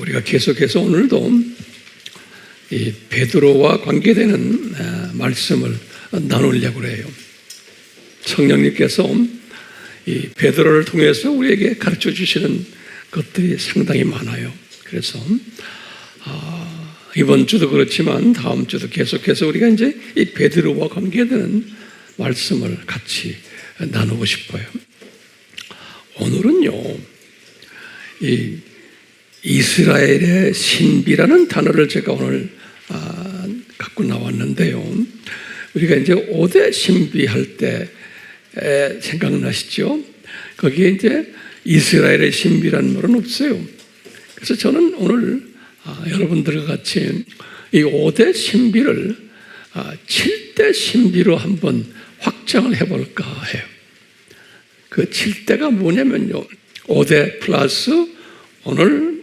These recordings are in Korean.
우리가 계속해서 오늘도 이 베드로와 관계되는 말씀을 나누려고 해요. 성령님께서 이 베드로를 통해서 우리에게 가르쳐 주시는 것들이 상당히 많아요. 그래서 이번 주도 그렇지만 다음 주도 계속해서 우리가 이제 이 베드로와 관계되는 말씀을 같이 나누고 싶어요. 오늘은요, 이 이스라엘의 신비라는 단어를 제가 오늘 갖고 나왔는데요. 우리가 이제 5대 신비 할 때 생각나시죠? 거기에 이제 이스라엘의 신비라는 말은 없어요. 그래서 저는 오늘 여러분들과 같이 이 5대 신비를 7대 신비로 한번 확장을 해볼까 해요. 그 7대가 뭐냐면요, 5대 플러스 오늘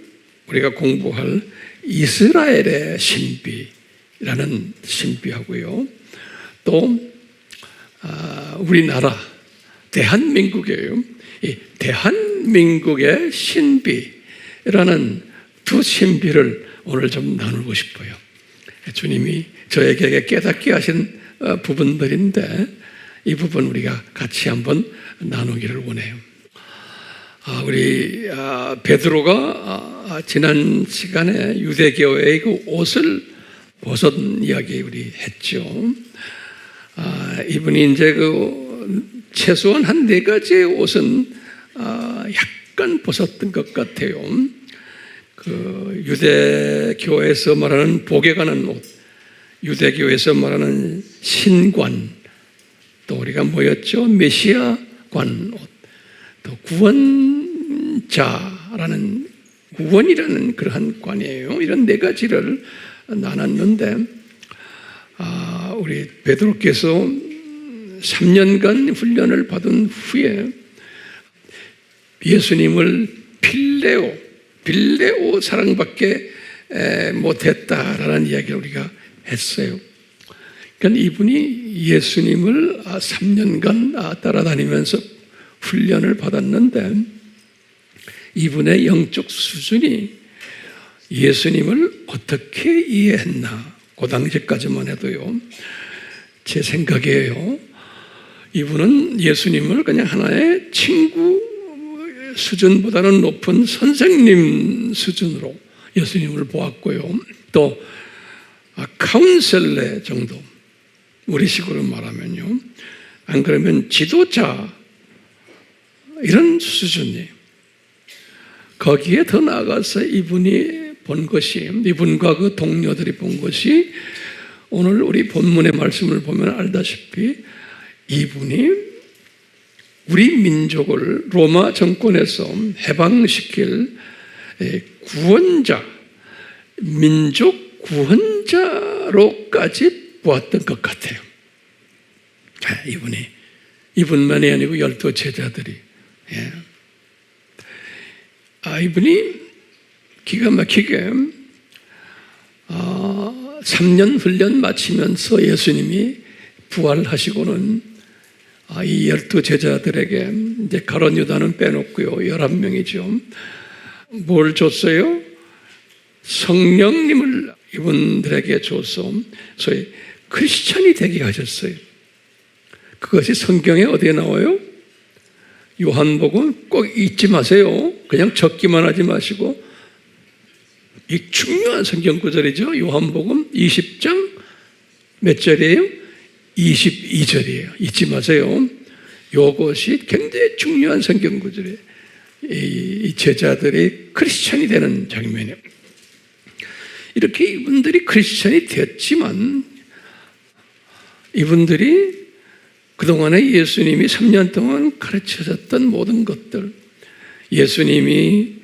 우리가 공부할 이스라엘의 신비라는 신비하고요, 또 우리나라 대한민국이에요. 이 대한민국의 신비라는 두 신비를 오늘 좀 나누고 싶어요. 주님이 저에게 깨닫게 하신 부분들인데 이 부분 우리가 같이 한번 나누기를 원해요. 우리 베드로가 지난 시간에 유대교회의 그 옷을 벗은 이야기 우리 했죠. 이분이 이제 그 최소한 한 4가지의 옷은 약간 벗었던 것 같아요. 그 유대교에서 말하는 복에 관한 옷, 유대교에서 말하는 신관, 또 우리가 뭐였죠? 메시아관 옷, 또 구원자라는, 구원이라는 그러한 관이에요. 이런 4가지를 나눴는데 우리 베드로께서 3년간 훈련을 받은 후에 예수님을 빌레오 사랑밖에 못했다라는 이야기를 우리가 했어요. 그러니까 이분이 예수님을 3년간 따라다니면서 훈련을 받았는데 이분의 영적 수준이 예수님을 어떻게 이해했나, 그 당시까지만 해도요, 제 생각이에요. 이분은 예수님을 그냥 하나의 친구 수준보다는 높은 선생님 수준으로 예수님을 보았고요, 또 카운셀러 정도, 우리식으로 말하면요, 안 그러면 지도자, 이런 수준이에요. 거기에 더 나아가서 이분이 본 것이, 이분과 그 동료들이 본 것이, 오늘 우리 본문의 말씀을 보면 알다시피 이분이 우리 민족을 로마 정권에서 해방시킬 구원자, 민족 구원자로까지 보았던 것 같아요. 이분만이 아니고 12 제자들이. 이분이 기가 막히게 3년 훈련 마치면서 예수님이 부활하시고는 이 12 제자들에게, 이제 가룟 유다는 빼놓고요, 11명이죠. 뭘 줬어요? 성령님을 이분들에게 줘서 소위 크리스찬이 되게 하셨어요. 그것이 성경에 어디에 나와요? 요한복음 꼭 잊지 마세요. 그냥 적기만 하지 마시고, 이 중요한 성경 구절이죠. 요한복음 20장 몇 절이에요? 22절이에요. 잊지 마세요. 이것이 굉장히 중요한 성경 구절이에요. 이 제자들이 크리스찬이 되는 장면이에요. 이렇게 이분들이 크리스찬이 됐지만 이분들이 그동안에 예수님이 3년 동안 가르쳐줬던 모든 것들, 예수님이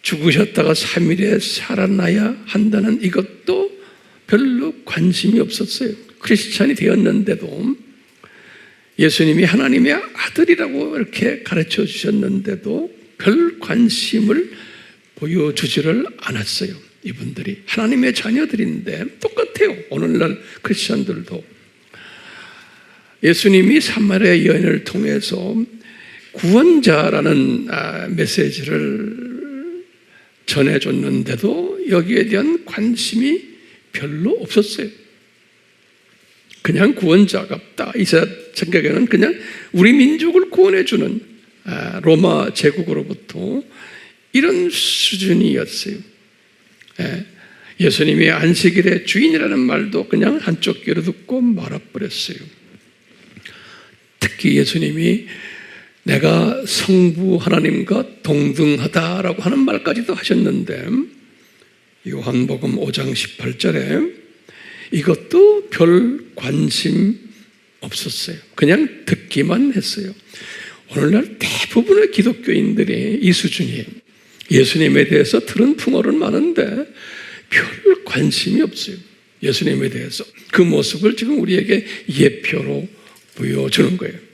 죽으셨다가 3일에 살아나야 한다는 이것도 별로 관심이 없었어요. 크리스찬이 되었는데도, 예수님이 하나님의 아들이라고 이렇게 가르쳐 주셨는데도 별 관심을 보여주지를 않았어요. 이분들이 하나님의 자녀들인데 똑같아요. 오늘날 크리스찬들도. 예수님이 사마리아 여인을 통해서 구원자라는 메시지를 전해줬는데도 여기에 대한 관심이 별로 없었어요. 그냥 구원자가 없다. 이 생각에는 그냥 우리 민족을 구원해주는 로마 제국으로부터 이런 수준이었어요. 예수님이 안식일의 주인이라는 말도 그냥 한쪽 귀로 듣고 말아버렸어요. 특히 예수님이 내가 성부 하나님과 동등하다라고 하는 말까지도 하셨는데 요한복음 5장 18절에 이것도 별 관심 없었어요. 그냥 듣기만 했어요. 오늘날 대부분의 기독교인들이 이 수준이에요. 예수님에 대해서 들은 풍어는 많은데 별 관심이 없어요. 예수님에 대해서. 그 모습을 지금 우리에게 예표로 보여주는 거예요.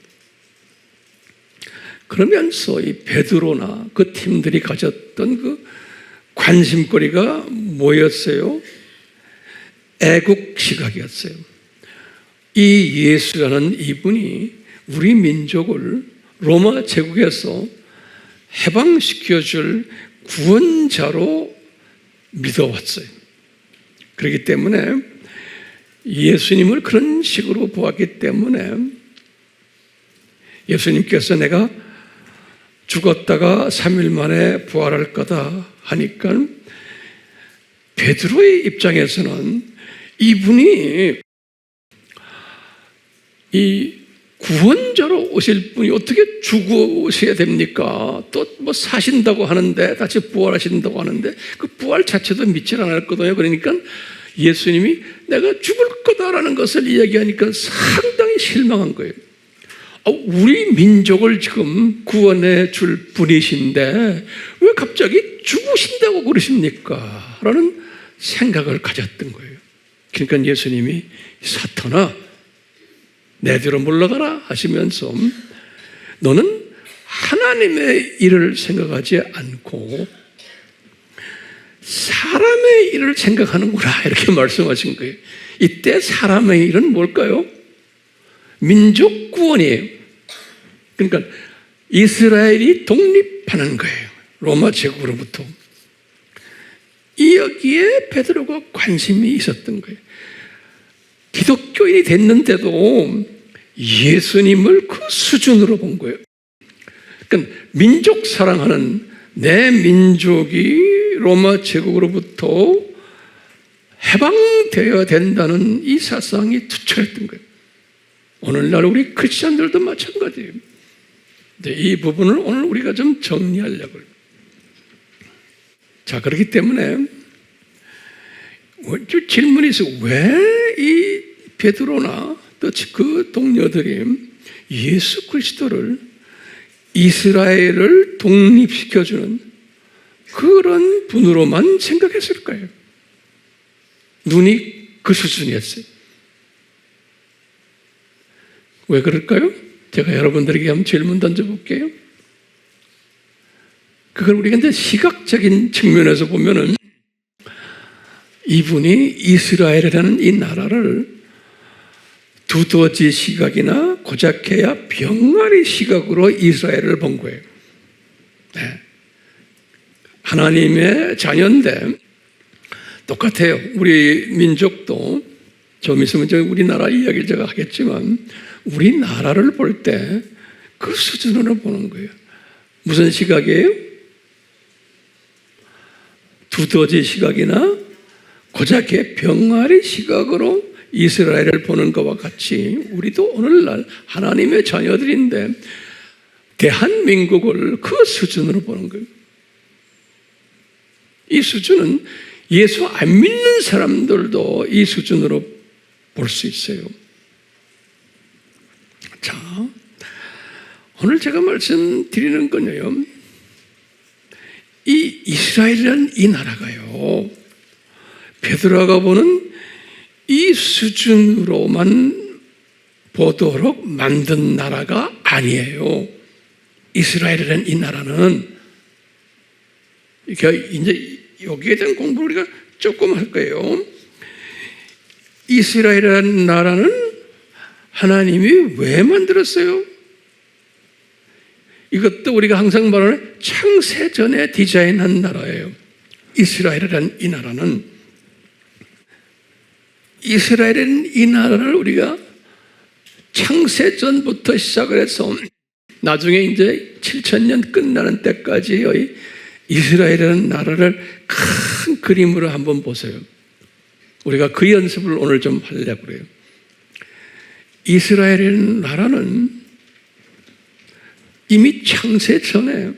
그러면서 이 베드로나 그 팀들이 가졌던 그 관심거리가 뭐였어요? 애국 시각이었어요. 이 예수라는 이분이 우리 민족을 로마 제국에서 해방시켜줄 구원자로 믿어왔어요. 그렇기 때문에 예수님을 그런 식으로 보았기 때문에 예수님께서 내가 죽었다가 3일 만에 부활할 거다 하니까 베드로의 입장에서는 이분이 이 구원자로 오실 분이 어떻게 죽으셔야 됩니까? 또 뭐 사신다고 하는데 다시 부활하신다고 하는데 그 부활 자체도 믿질 않았거든요. 그러니까 예수님이 내가 죽을 거다라는 것을 이야기하니까 상당히 실망한 거예요. 우리 민족을 지금 구원해 줄 분이신데 왜 갑자기 죽으신다고 그러십니까? 라는 생각을 가졌던 거예요. 그러니까 예수님이 사탄아 내대로 물러가라 하시면서 너는 하나님의 일을 생각하지 않고 사람의 일을 생각하는구나 이렇게 말씀하신 거예요. 이때 사람의 일은 뭘까요? 민족 구원이에요. 그러니까 이스라엘이 독립하는 거예요. 로마 제국으로부터. 여기에 베드로가 관심이 있었던 거예요. 기독교인이 됐는데도 예수님을 그 수준으로 본 거예요. 그러니까 민족 사랑하는 내 민족이 로마 제국으로부터 해방되어야 된다는 이 사상이 투철했던 거예요. 오늘날 우리 크리스천들도 마찬가지예요. 이 부분을 오늘 우리가 좀 정리하려고요. 자, 그렇기 때문에 질문이 있어요. 왜 이 베드로나 또 그 동료들이 예수 그리스도를 이스라엘을 독립시켜주는 그런 분으로만 생각했을까요? 눈이 그 수준이었어요. 왜 그럴까요? 제가 여러분들에게 한번 질문 던져볼게요. 그걸 우리가 이제 시각적인 측면에서 보면은 이분이 이스라엘이라는 이 나라를 두더지 시각이나 고작해야 병아리 시각으로 이스라엘을 본 거예요. 네. 하나님의 자녀인데 똑같아요. 우리 민족도 좀 있으면 우리나라 이야기를 제가 하겠지만 우리나라를 볼 때 그 수준으로 보는 거예요. 무슨 시각이에요? 두더지 시각이나 고작해 병아리 시각으로 이스라엘을 보는 것과 같이 우리도 오늘날 하나님의 자녀들인데 대한민국을 그 수준으로 보는 거예요. 이 수준은 예수 안 믿는 사람들도 이 수준으로 볼 수 있어요. 자, 오늘 제가 말씀드리는 건요, 이 이스라엘이라는 이 나라가요, 베드로가 보는 이 수준으로만 보도록 만든 나라가 아니에요. 이스라엘이라는 이 나라는 이제 여기에 대한 공부를 우리가 조금 할 거예요. 이스라엘이라는 나라는 하나님이 왜 만들었어요? 이것도 우리가 항상 말하는 창세 전에 디자인한 나라예요. 이스라엘이라는 이 나라를 우리가 창세전부터 시작을 해서 나중에 이제 7,000년 끝나는 때까지의 이스라엘이라는 나라를 큰 그림으로 한번 보세요. 우리가 그 연습을 오늘 좀 하려고 그래요. 이스라엘이라는 나라는 이미 창세 전에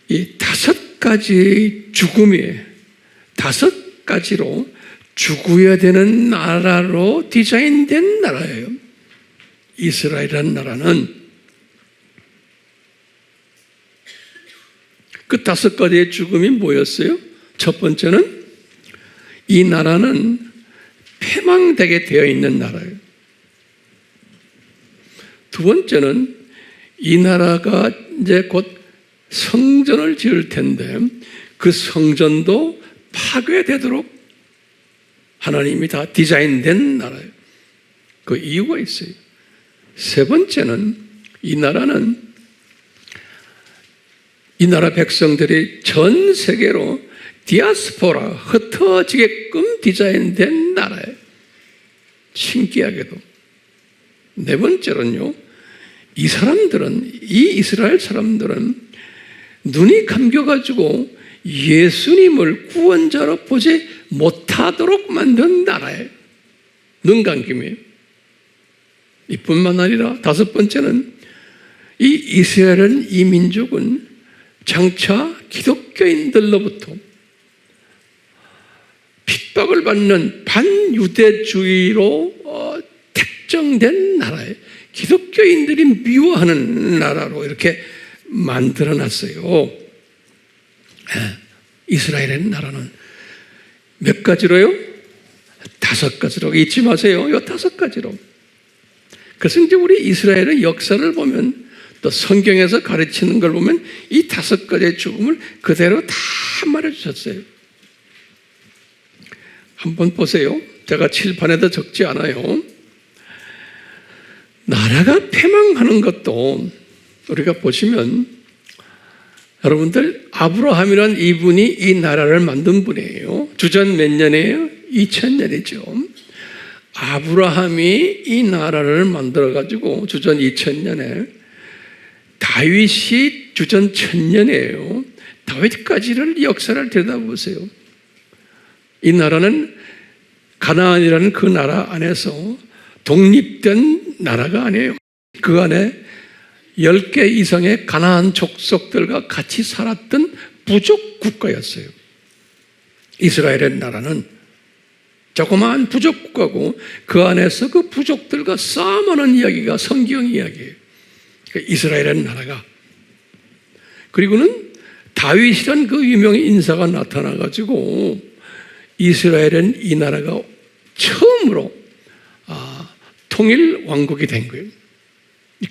이 5가지 죽음이 5가지로 죽어야 되는 나라로 디자인된 나라예요. 이스라엘이라는 나라는 그 5가지의 죽음이 뭐였어요? 첫 번째는 이 나라는 패망되게 되어 있는 나라예요. 두 번째는 이 나라가 이제 곧 성전을 지을 텐데 그 성전도 파괴되도록 하나님이 다 디자인된 나라예요. 그 이유가 있어요. 세 번째는 이 나라는 이 나라 백성들이 전 세계로 디아스포라 흩어지게끔 디자인된 나라예요. 신기하게도. 네 번째로는요, 이 이스라엘 사람들은 눈이 감겨가지고 예수님을 구원자로 보지 못하도록 만든 나라예요. 눈 감김이에요. 이뿐만 아니라 5번째는 이 이스라엘은, 이 민족은 장차 기독교인들로부터 핍박을 받는 반유대주의로 특정된 나라예요. 기독교인들이 미워하는 나라로 이렇게 만들어놨어요. 이스라엘의 나라는 몇 가지로요? 5가지로. 잊지 마세요. 이 5가지로. 그래서 이제 우리 이스라엘의 역사를 보면, 또 성경에서 가르치는 걸 보면 이 5가지의 죽음을 그대로 다 말해주셨어요. 한번 보세요. 제가 칠판에도 적지 않아요. 나라가 패망하는 것도 우리가 보시면, 여러분들, 아브라함이라는 이분이 이 나라를 만든 분이에요. 주전 몇 년이에요? 2000년이죠. 아브라함이 이 나라를 만들어가지고 주전 2000년에, 다윗이 주전 1000년이에요. 다윗까지를 역사를 들여다보세요. 이 나라는 가나안이라는 그 나라 안에서 독립된 나라가 아니에요. 그 안에 10개 이상의 가나안 족속들과 같이 살았던 부족 국가였어요. 이스라엘의 나라는 조그마한 부족 국가고 그 안에서 그 부족들과 싸움하는 이야기가 성경 이야기예요. 이스라엘의 나라가. 그리고는 다윗이란 그 유명한 인사가 나타나가지고 이스라엘은 이 나라가 처음으로 통일 왕국이 된 거예요.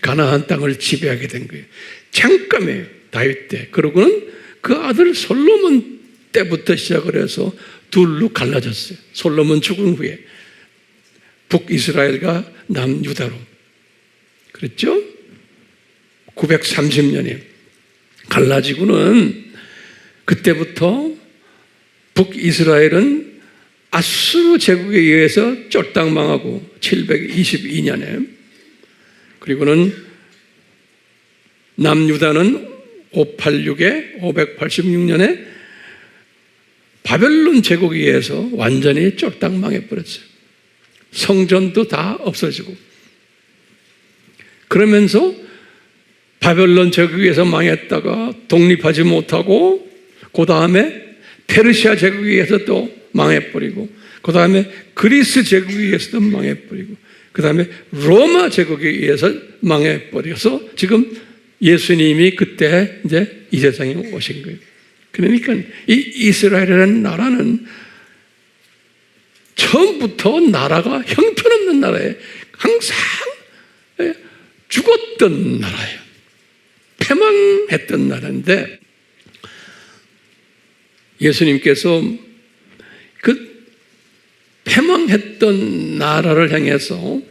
가나안 땅을 지배하게 된 거예요. 잠깐이에요. 다윗 때. 그러고는 그 아들 솔로몬 때부터 시작을 해서 둘로 갈라졌어요. 솔로몬 죽은 후에 북이스라엘과 남유다로. 그랬죠? 930년에 갈라지고는 그때부터 북이스라엘은 아수르 제국에 의해서 쫄딱 망하고 722년에, 그리고는 남유다는 586년에 바벨론 제국에 의해서 완전히 쫄딱 망해버렸어요. 성전도 다 없어지고. 그러면서 바벨론 제국에서 망했다가 독립하지 못하고, 그 다음에 페르시아 제국에 의해서 또 망해버리고, 그 다음에 그리스 제국에 의해서도 망해버리고, 그 다음에 로마 제국에 의해서 망해버려서 지금 예수님이 그때 이제 이 세상에 오신 거예요. 그러니까 이 이스라엘이라는 나라는 처음부터 나라가 형편없는 나라예요. 항상 죽었던 나라예요. 패망했던 나라인데, 예수님께서 그 패망했던 나라를 향해서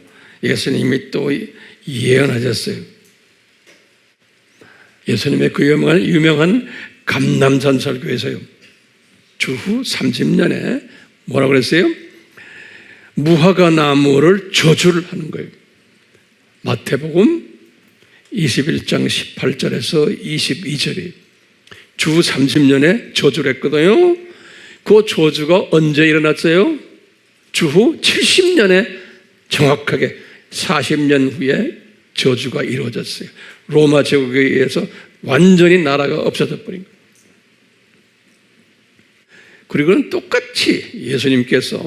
예수님이 또 예언하셨어요. 예수님의 그 유명한 감남산 설교에서요. 주후 30년에 뭐라고 그랬어요? 무화과 나무를 저주를 하는 거예요. 마태복음 21장 18절에서 22절이 주후 30년에 저주를 했거든요. 그 저주가 언제 일어났어요? 주후 70년에 정확하게 40년 후에 저주가 이루어졌어요. 로마 제국에 의해서 완전히 나라가 없어져 버린 거예요. 그리고는 똑같이 예수님께서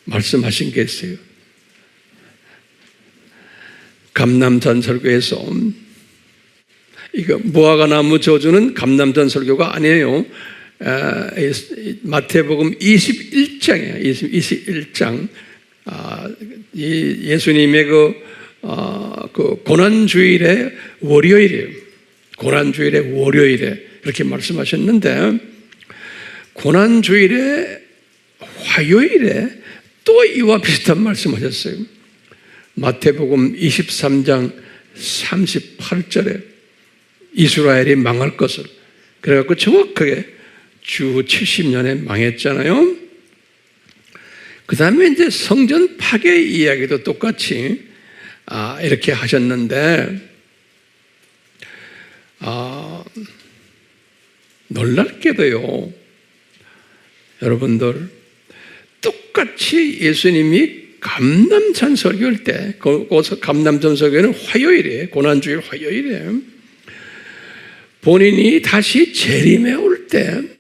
말씀하신 게 있어요. 감람산 설교에서 이거 무화과 나무 저주는 감람산 설교가 아니에요. 마태복음 21장이에요. 21장. 예수님의 그 고난주일의 월요일이에요. 고난주일의 월요일에 이렇게 말씀하셨는데, 고난주일의 화요일에 또 이와 비슷한 말씀하셨어요. 마태복음 23장 38절에 이스라엘이 망할 것을, 그래갖고 정확하게 주 70년에 망했잖아요. 그 다음에 이제 성전 파괴 이야기도 똑같이 이렇게 하셨는데, 놀랍게도요, 여러분들, 똑같이 예수님이 감람산 설교할 때, 감람산 설교는 화요일에, 고난주일 화요일에 본인이 다시 재림에 올 때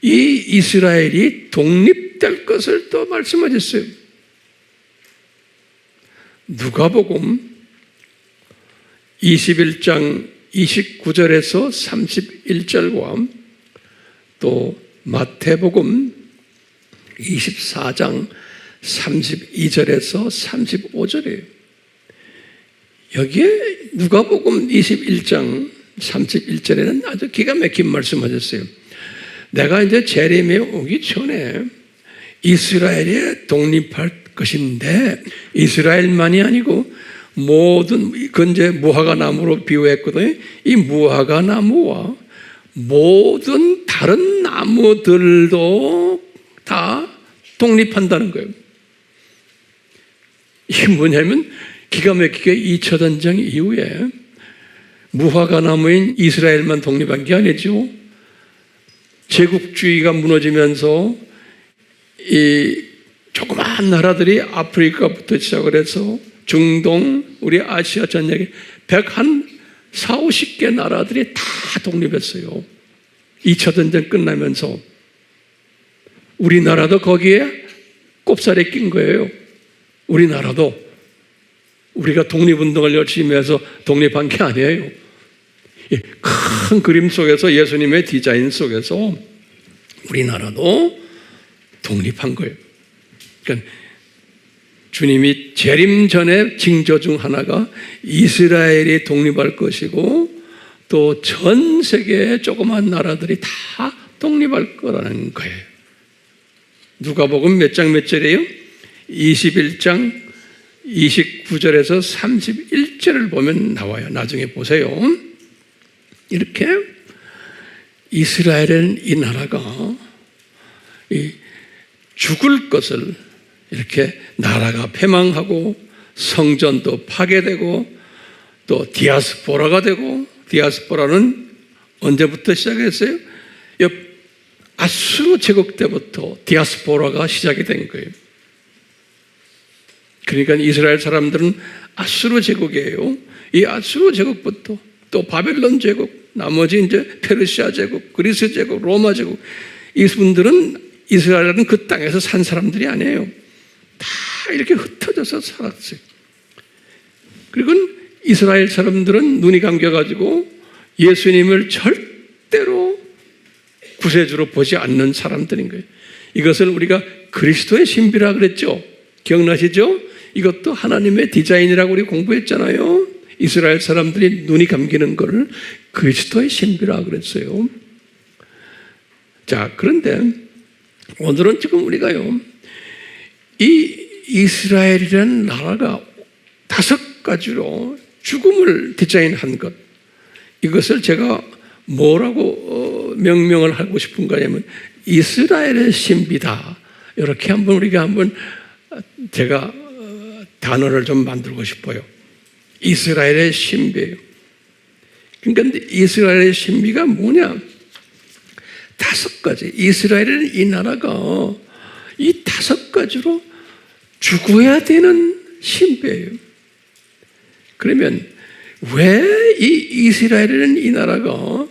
이 이스라엘이 독립될 것을 또 말씀하셨어요. 누가복음 21장 29절에서 31절과 또 마태복음 24장 32절에서 35절이에요. 여기에 누가복음 21장 31절에는 아주 기가 막힌 말씀하셨어요. 내가 이제 재림에 오기 전에 이스라엘이 독립할 것인데, 이스라엘만이 아니고 모든, 그건 이제 무화과 나무로 비유했거든요. 이 무화과 나무와 모든 다른 나무들도 다 독립한다는 거예요. 이게 뭐냐면 기가 막히게 2차 전쟁 이후에 무화과 나무인 이스라엘만 독립한 게 아니죠. 제국주의가 무너지면서 이 조그마한 나라들이 아프리카부터 시작을 해서 중동, 우리 아시아 전역에 140, 50개 나라들이 다 독립했어요. 2차 전쟁 끝나면서 우리나라도 거기에 꼽살에 낀 거예요. 우리나라도 우리가 독립운동을 열심히 해서 독립한 게 아니에요. 큰 그림 속에서, 예수님의 디자인 속에서 우리나라도 독립한 거예요. 그러니까 주님이 재림 전에 징조 중 하나가 이스라엘이 독립할 것이고, 또 전 세계의 조그만 나라들이 다 독립할 거라는 거예요. 누가복음 몇 장 몇 절이에요? 21장 29절에서 31절을 보면 나와요. 나중에 보세요. 이렇게 이스라엘은, 이 나라가 죽을 것을, 이렇게 나라가 패망하고 성전도 파괴되고 또 디아스포라가 되고, 디아스포라는 언제부터 시작했어요? 아수르 제국 때부터 디아스포라가 시작이 된 거예요. 그러니까 이스라엘 사람들은 아수르 제국이에요. 이 아수르 제국부터 또 바벨론 제국, 나머지 이제 페르시아 제국, 그리스 제국, 로마 제국, 이분들은, 이스라엘은 그 땅에서 산 사람들이 아니에요. 다 이렇게 흩어져서 살았어요. 그리고 이스라엘 사람들은 눈이 감겨가지고 예수님을 절대로 구세주로 보지 않는 사람들인 거예요. 이것을 우리가 그리스도의 신비라 그랬죠. 기억나시죠? 이것도 하나님의 디자인이라고 우리 공부했잖아요. 이스라엘 사람들이 눈이 감기는 걸 그리스도의 신비라 그랬어요. 자, 그런데 오늘은 지금 우리가요, 이 이스라엘이라는 나라가 5가지로 죽음을 디자인한 것, 이것을 제가 뭐라고 명명을 하고 싶은가 하면 이스라엘의 신비다. 이렇게 우리가 제가 단어를 좀 만들고 싶어요. 이스라엘의 신비예요. 그러니까 이스라엘의 신비가 뭐냐? 5가지. 이스라엘은 이 나라가 이 5가지로 죽어야 되는 신비예요. 그러면 왜 이 이스라엘은 이 나라가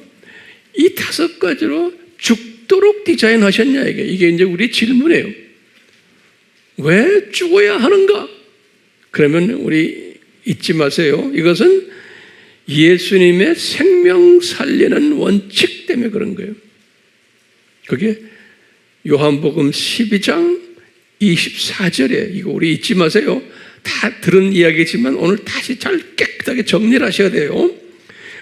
이 5가지로 죽도록 디자인하셨냐? 이게 이제 우리 질문이에요. 왜 죽어야 하는가? 그러면 우리 잊지 마세요. 이것은 예수님의 생명 살리는 원칙 때문에 그런 거예요. 그게 요한복음 12장 24절에 이거 우리 잊지 마세요. 다 들은 이야기지만 오늘 다시 잘 깨끗하게 정리를 하셔야 돼요.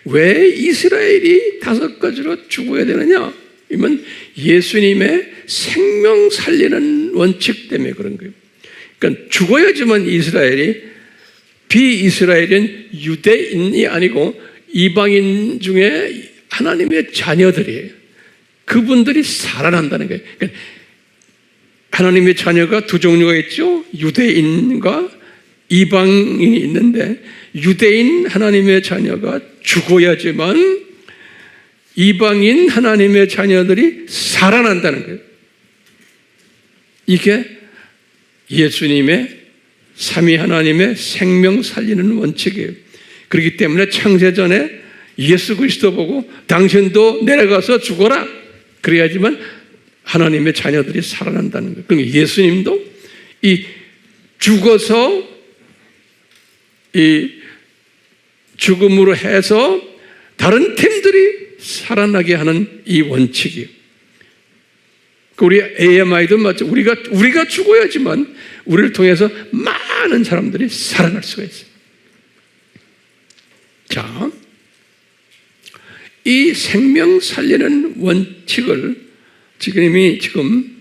왜 이스라엘이 5가지로 죽어야 되느냐? 이면 예수님의 생명 살리는 원칙 때문에 그런 거예요. 그러니까 죽어야지만 이스라엘이 비이스라엘은 유대인이 아니고 이방인 중에 하나님의 자녀들이에요. 그분들이 살아난다는 거예요. 그러니까 하나님의 자녀가 2종류가 있죠. 유대인과 이방인이 있는데 유대인 하나님의 자녀가 죽어야지만 이방인 하나님의 자녀들이 살아난다는 거예요. 이게 예수님의 삼위 하나님의 생명 살리는 원칙이에요. 그렇기 때문에 창세전에 예수 그리스도 보고 당신도 내려가서 죽어라. 그래야지만 하나님의 자녀들이 살아난다는 거예요. 그러니까 예수님도 이 죽어서 이 죽음으로 해서 다른 팀들이 살아나게 하는 이 원칙이에요. 우리 AMI도 맞죠. 우리가 죽어야지만 우리를 통해서 많은 사람들이 살아날 수가 있어요. 자, 이 생명 살리는 원칙을 지금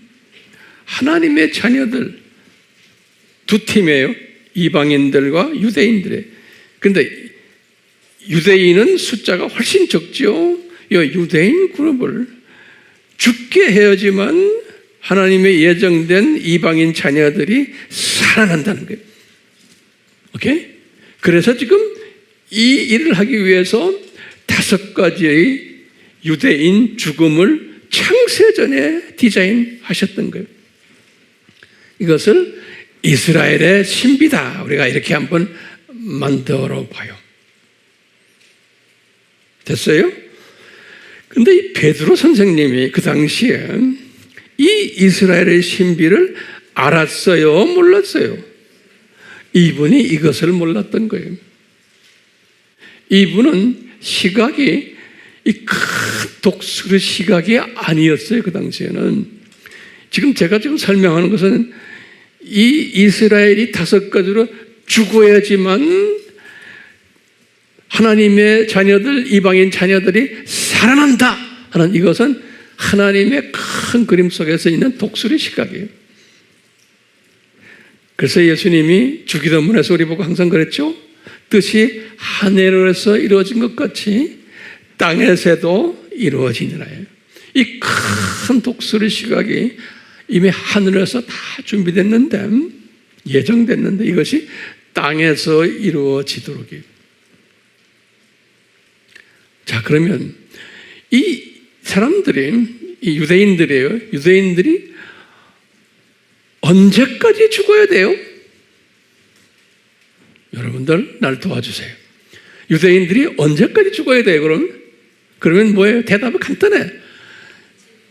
하나님의 자녀들 2팀이에요. 이방인들과 유대인들의. 그런데 유대인은 숫자가 훨씬 적죠. 이 유대인 그룹을 죽게 해야지만 하나님의 예정된 이방인 자녀들이 살아난다는 거예요. 오케이? 그래서 지금 이 일을 하기 위해서 5가지의 유대인 죽음을 창세전에 디자인하셨던 거예요. 이것을 이스라엘의 신비다. 우리가 이렇게 한번 만들어 봐요. 됐어요? 근데 이 베드로 선생님이 그 당시에 이 이스라엘의 신비를 알았어요? 몰랐어요? 이분이 이것을 몰랐던 거예요. 이분은 시각이 이 큰 독수리 시각이 아니었어요. 그 당시에는. 제가 설명하는 것은 이 이스라엘이 5가지로 죽어야지만 하나님의 자녀들, 이방인 자녀들이 살아난다 하는 이것은 하나님의 큰 그림 속에서 있는 독수리 시각이에요. 그래서 예수님이 주기도문에서 우리 보고 항상 그랬죠. 뜻이 하늘에서 이루어진 것 같이 땅에서도 이루어지니라. 이 큰 독수리 시각이 이미 하늘에서 다 준비됐는데, 예정됐는데 이것이 땅에서 이루어지도록. 자, 그러면 이 사람들이, 이 유대인들이에요. 유대인들이 언제까지 죽어야 돼요? 여러분들 날 도와주세요. 유대인들이 언제까지 죽어야 돼요? 그러면 뭐예요? 대답은 간단해.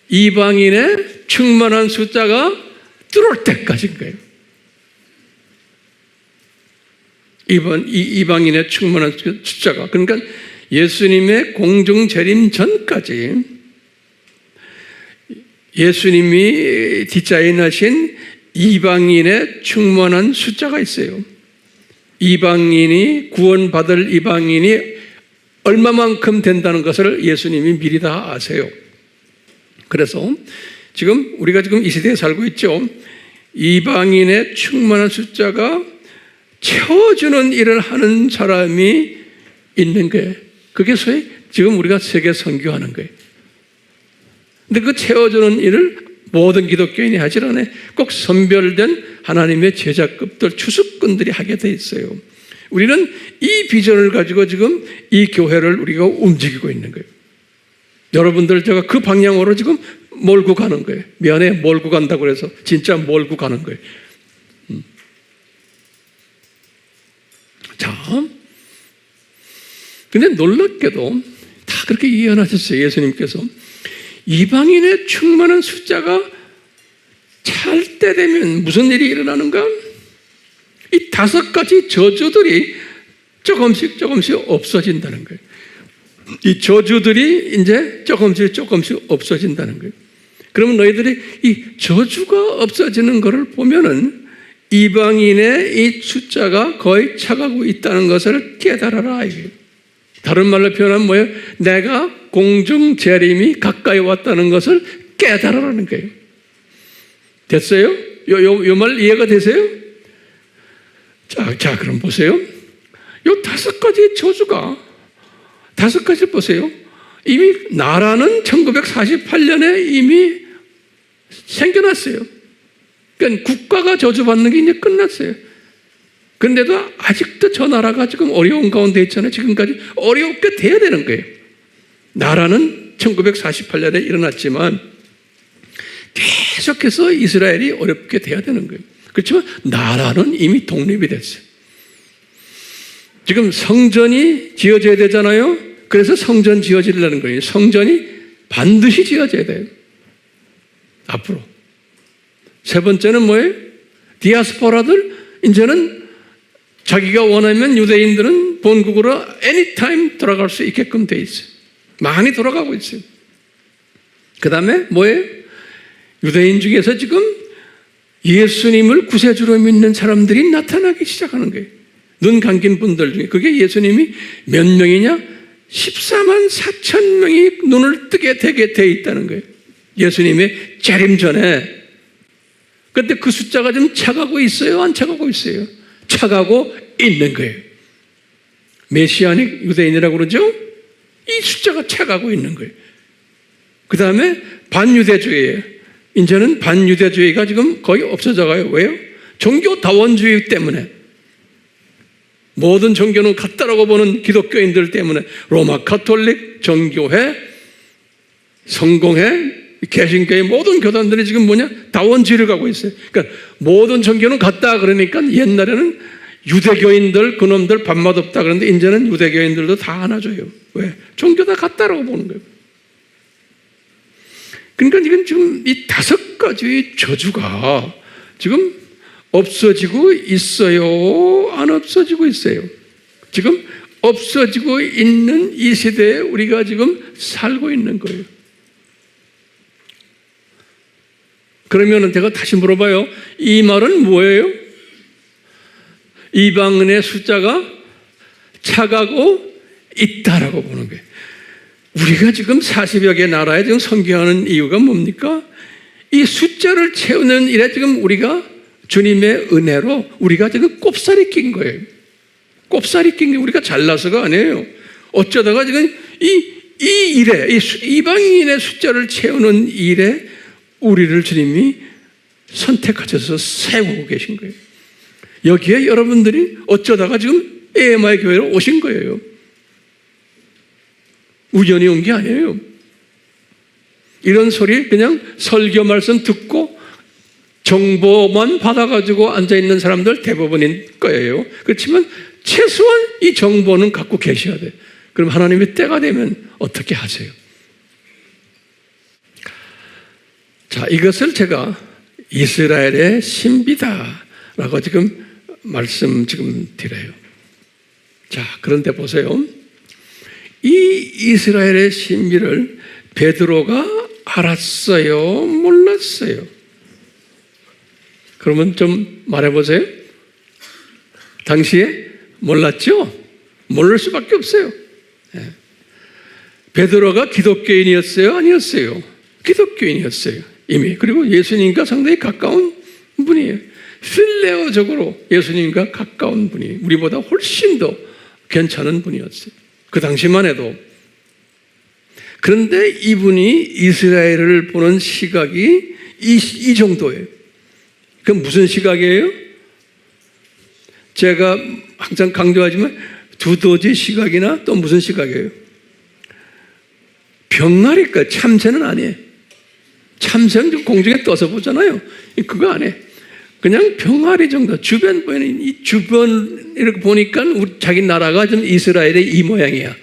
이방인의 충만한 숫자가 뚫을 때까지인 거예요. 이방인의 충만한 숫자가. 그러니까 예수님의 공중 재림 전까지 예수님이 디자인하신 이방인의 충만한 숫자가 있어요. 이방인이 구원받을 이방인이 얼마만큼 된다는 것을 예수님이 미리 다 아세요. 그래서 우리가 이 시대에 살고 있죠. 이방인의 충만한 숫자가 채워주는 일을 하는 사람이 있는 거예요. 그게 소위 지금 우리가 세계 선교하는 거예요. 근데 그 채워주는 일을 모든 기독교인이 하질 않아요. 꼭 선별된 하나님의 제자급들, 추수꾼들이 하게 돼 있어요. 우리는 이 비전을 가지고 지금 이 교회를 우리가 움직이고 있는 거예요. 여러분들 제가 그 방향으로 지금 몰고 가는 거예요. 미안해, 몰고 간다고 그래서 진짜 몰고 가는 거예요. 자, 근데 놀랍게도 다 그렇게 예언하셨어요. 예수님께서 이방인의 충만한 숫자가 찰 때 되면 무슨 일이 일어나는가? 이 5가지 저주들이 조금씩 없어진다는 거예요. 이 저주들이 이제 조금씩 없어진다는 거예요. 그러면 너희들이 이 저주가 없어지는 것을 보면은 이방인의 이 숫자가 거의 차가고 있다는 것을 깨달아라. 다른 말로 표현하면 뭐예요? 내가 공중 재림이 가까이 왔다는 것을 깨달아라는 거예요. 됐어요? 요 말 이해가 되세요? 자, 그럼 보세요. 요 5가지 저주가 5가지 보세요. 이미 나라는 1948년에 이미 생겨났어요. 그러니까 국가가 저주받는 게 이제 끝났어요. 그런데도 아직도 저 나라가 지금 어려운 가운데 있잖아요. 지금까지 어렵게 돼야 되는 거예요. 나라는 1948년에 일어났지만 계속해서 이스라엘이 어렵게 돼야 되는 거예요. 그렇지만 나라는 이미 독립이 됐어요. 지금 성전이 지어져야 되잖아요. 그래서 성전 지어지려는 거예요. 성전이 반드시 지어져야 돼요. 앞으로. 세 번째는 뭐예요? 디아스포라들 이제는 자기가 원하면 유대인들은 본국으로 anytime 돌아갈 수 있게끔 돼 있어요. 많이 돌아가고 있어요. 그 다음에 뭐예요? 유대인 중에서 지금 예수님을 구세주로 믿는 사람들이 나타나기 시작하는 거예요. 눈 감긴 분들 중에 그게 예수님이 몇 명이냐? 14만 4천 명이 눈을 뜨게 되게 돼 있다는 거예요. 예수님의 재림 전에. 그런데 그 숫자가 좀 차가고 있어요? 안 차가고 있어요? 차가고 있는 거예요. 메시아닉 유대인이라고 그러죠? 이 숫자가 차가고 있는 거예요. 그 다음에 반유대주의예요. 이제는 반유대주의가 지금 거의 없어져가요. 왜요? 종교다원주의 때문에. 모든 종교는 같다라고 보는 기독교인들 때문에 로마 가톨릭, 정교회, 성공회, 개신교의 모든 교단들이 지금 뭐냐? 다원주의를 가고 있어요. 그러니까 모든 종교는 같다 그러니까 옛날에는 유대교인들, 그놈들 밥맛 없다 그러는데 이제는 유대교인들도 다 안아줘요. 왜? 종교 다 같다라고 보는 거예요. 그러니까 이건 지금 이 5가지의 저주가 지금 없어지고 있어요? 안 없어지고 있어요? 지금 없어지고 있는 이 시대에 우리가 지금 살고 있는 거예요. 그러면 제가 다시 물어봐요. 이 말은 뭐예요? 이방인의 숫자가 차가고 있다라고 보는 거예요. 우리가 지금 40여 개 나라에 지금 선교하는 이유가 뭡니까? 이 숫자를 채우는 일에 지금 우리가 주님의 은혜로 우리가 지금 꼽살이 낀 거예요. 꼽살이 낀 게 우리가 잘나서가 아니에요. 어쩌다가 지금 이 일에, 이방인의 숫자를 채우는 일에 우리를 주님이 선택하셔서 세우고 계신 거예요. 여기에 여러분들이 어쩌다가 지금 AMI 교회로 오신 거예요. 우연히 온 게 아니에요. 이런 소리 그냥 설교 말씀 듣고 정보만 받아가지고 앉아있는 사람들 대부분인 거예요. 그렇지만 최소한 이 정보는 갖고 계셔야 돼요. 그럼 하나님의 때가 되면 어떻게 하세요? 자, 이것을 제가 이스라엘의 신비다라고 지금 말씀 드려요. 자, 그런데 보세요. 이 이스라엘의 신비를 베드로가 알았어요? 몰랐어요? 그러면 좀 말해보세요. 당시에 몰랐죠? 모를 수밖에 없어요. 베드로가 기독교인이었어요? 아니었어요? 기독교인이었어요. 이미. 그리고 예수님과 상당히 가까운 분이에요. 필레오적으로 예수님과 가까운 분이 우리보다 훨씬 더 괜찮은 분이었어요. 그 당시만 해도. 그런데 이분이 이스라엘을 보는 시각이 이 정도예요. 그럼 무슨 시각이에요? 제가 항상 강조하지만 두더지 시각이나 또 무슨 시각이에요? 병아리까 참새는 아니에요. 참새는 공중에 떠서 보잖아요. 그거 아니에요. 그냥 병아리 정도, 주변 보이는 이 주변 이렇게 보니까 자기 나라가 좀 이스라엘의 이 모양이야.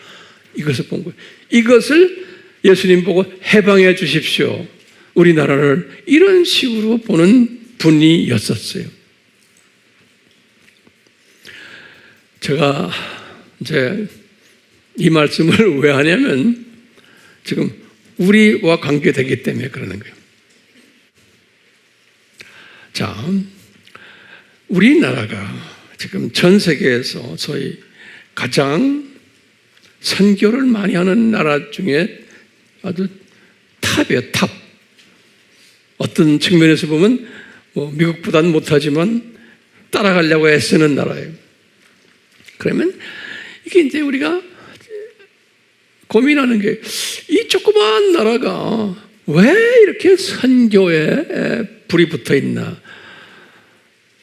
이것을 본 거예요. 이것을 예수님 보고 해방해 주십시오. 우리나라를 이런 식으로 보는 분이었었어요. 제가 이제 이 말씀을 왜 하냐면 지금 우리와 관계되기 때문에 그러는 거예요. 자, 우리나라가 지금 전 세계에서 소위 가장 선교를 많이 하는 나라 중에 아주 탑이에요, 탑. 어떤 측면에서 보면 뭐 미국보다는 못하지만 따라가려고 애쓰는 나라예요. 그러면 이게 이제 우리가 고민하는 게 이 조그마한 나라가 왜 이렇게 선교에 불이 붙어 있나?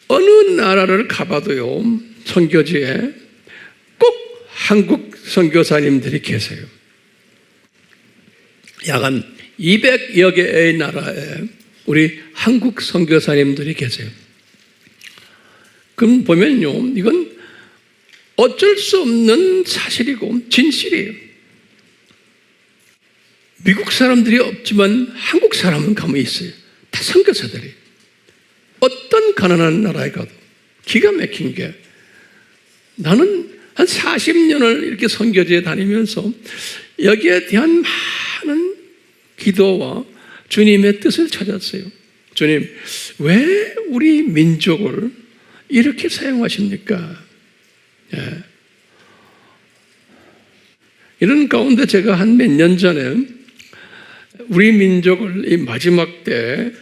어느 나라를 가봐도요, 선교지에 꼭 한국 선교사님들이 계세요. 약 한 200여 개의 나라에 우리 한국 선교사님들이 계세요. 그럼 보면요, 이건 어쩔 수 없는 사실이고 진실이에요. 미국 사람들이 없지만 한국 사람은 가만히 있어요. 다 선교사들이. 어떤 가난한 나라에 가도 기가 막힌 게, 나는 한 40년을 이렇게 선교지에 다니면서 여기에 대한 많은 기도와 주님의 뜻을 찾았어요. 주님, 왜 우리 민족을 이렇게 사용하십니까? 예. 이런 가운데 제가 한 몇 년 전에 우리 민족을 이 마지막 때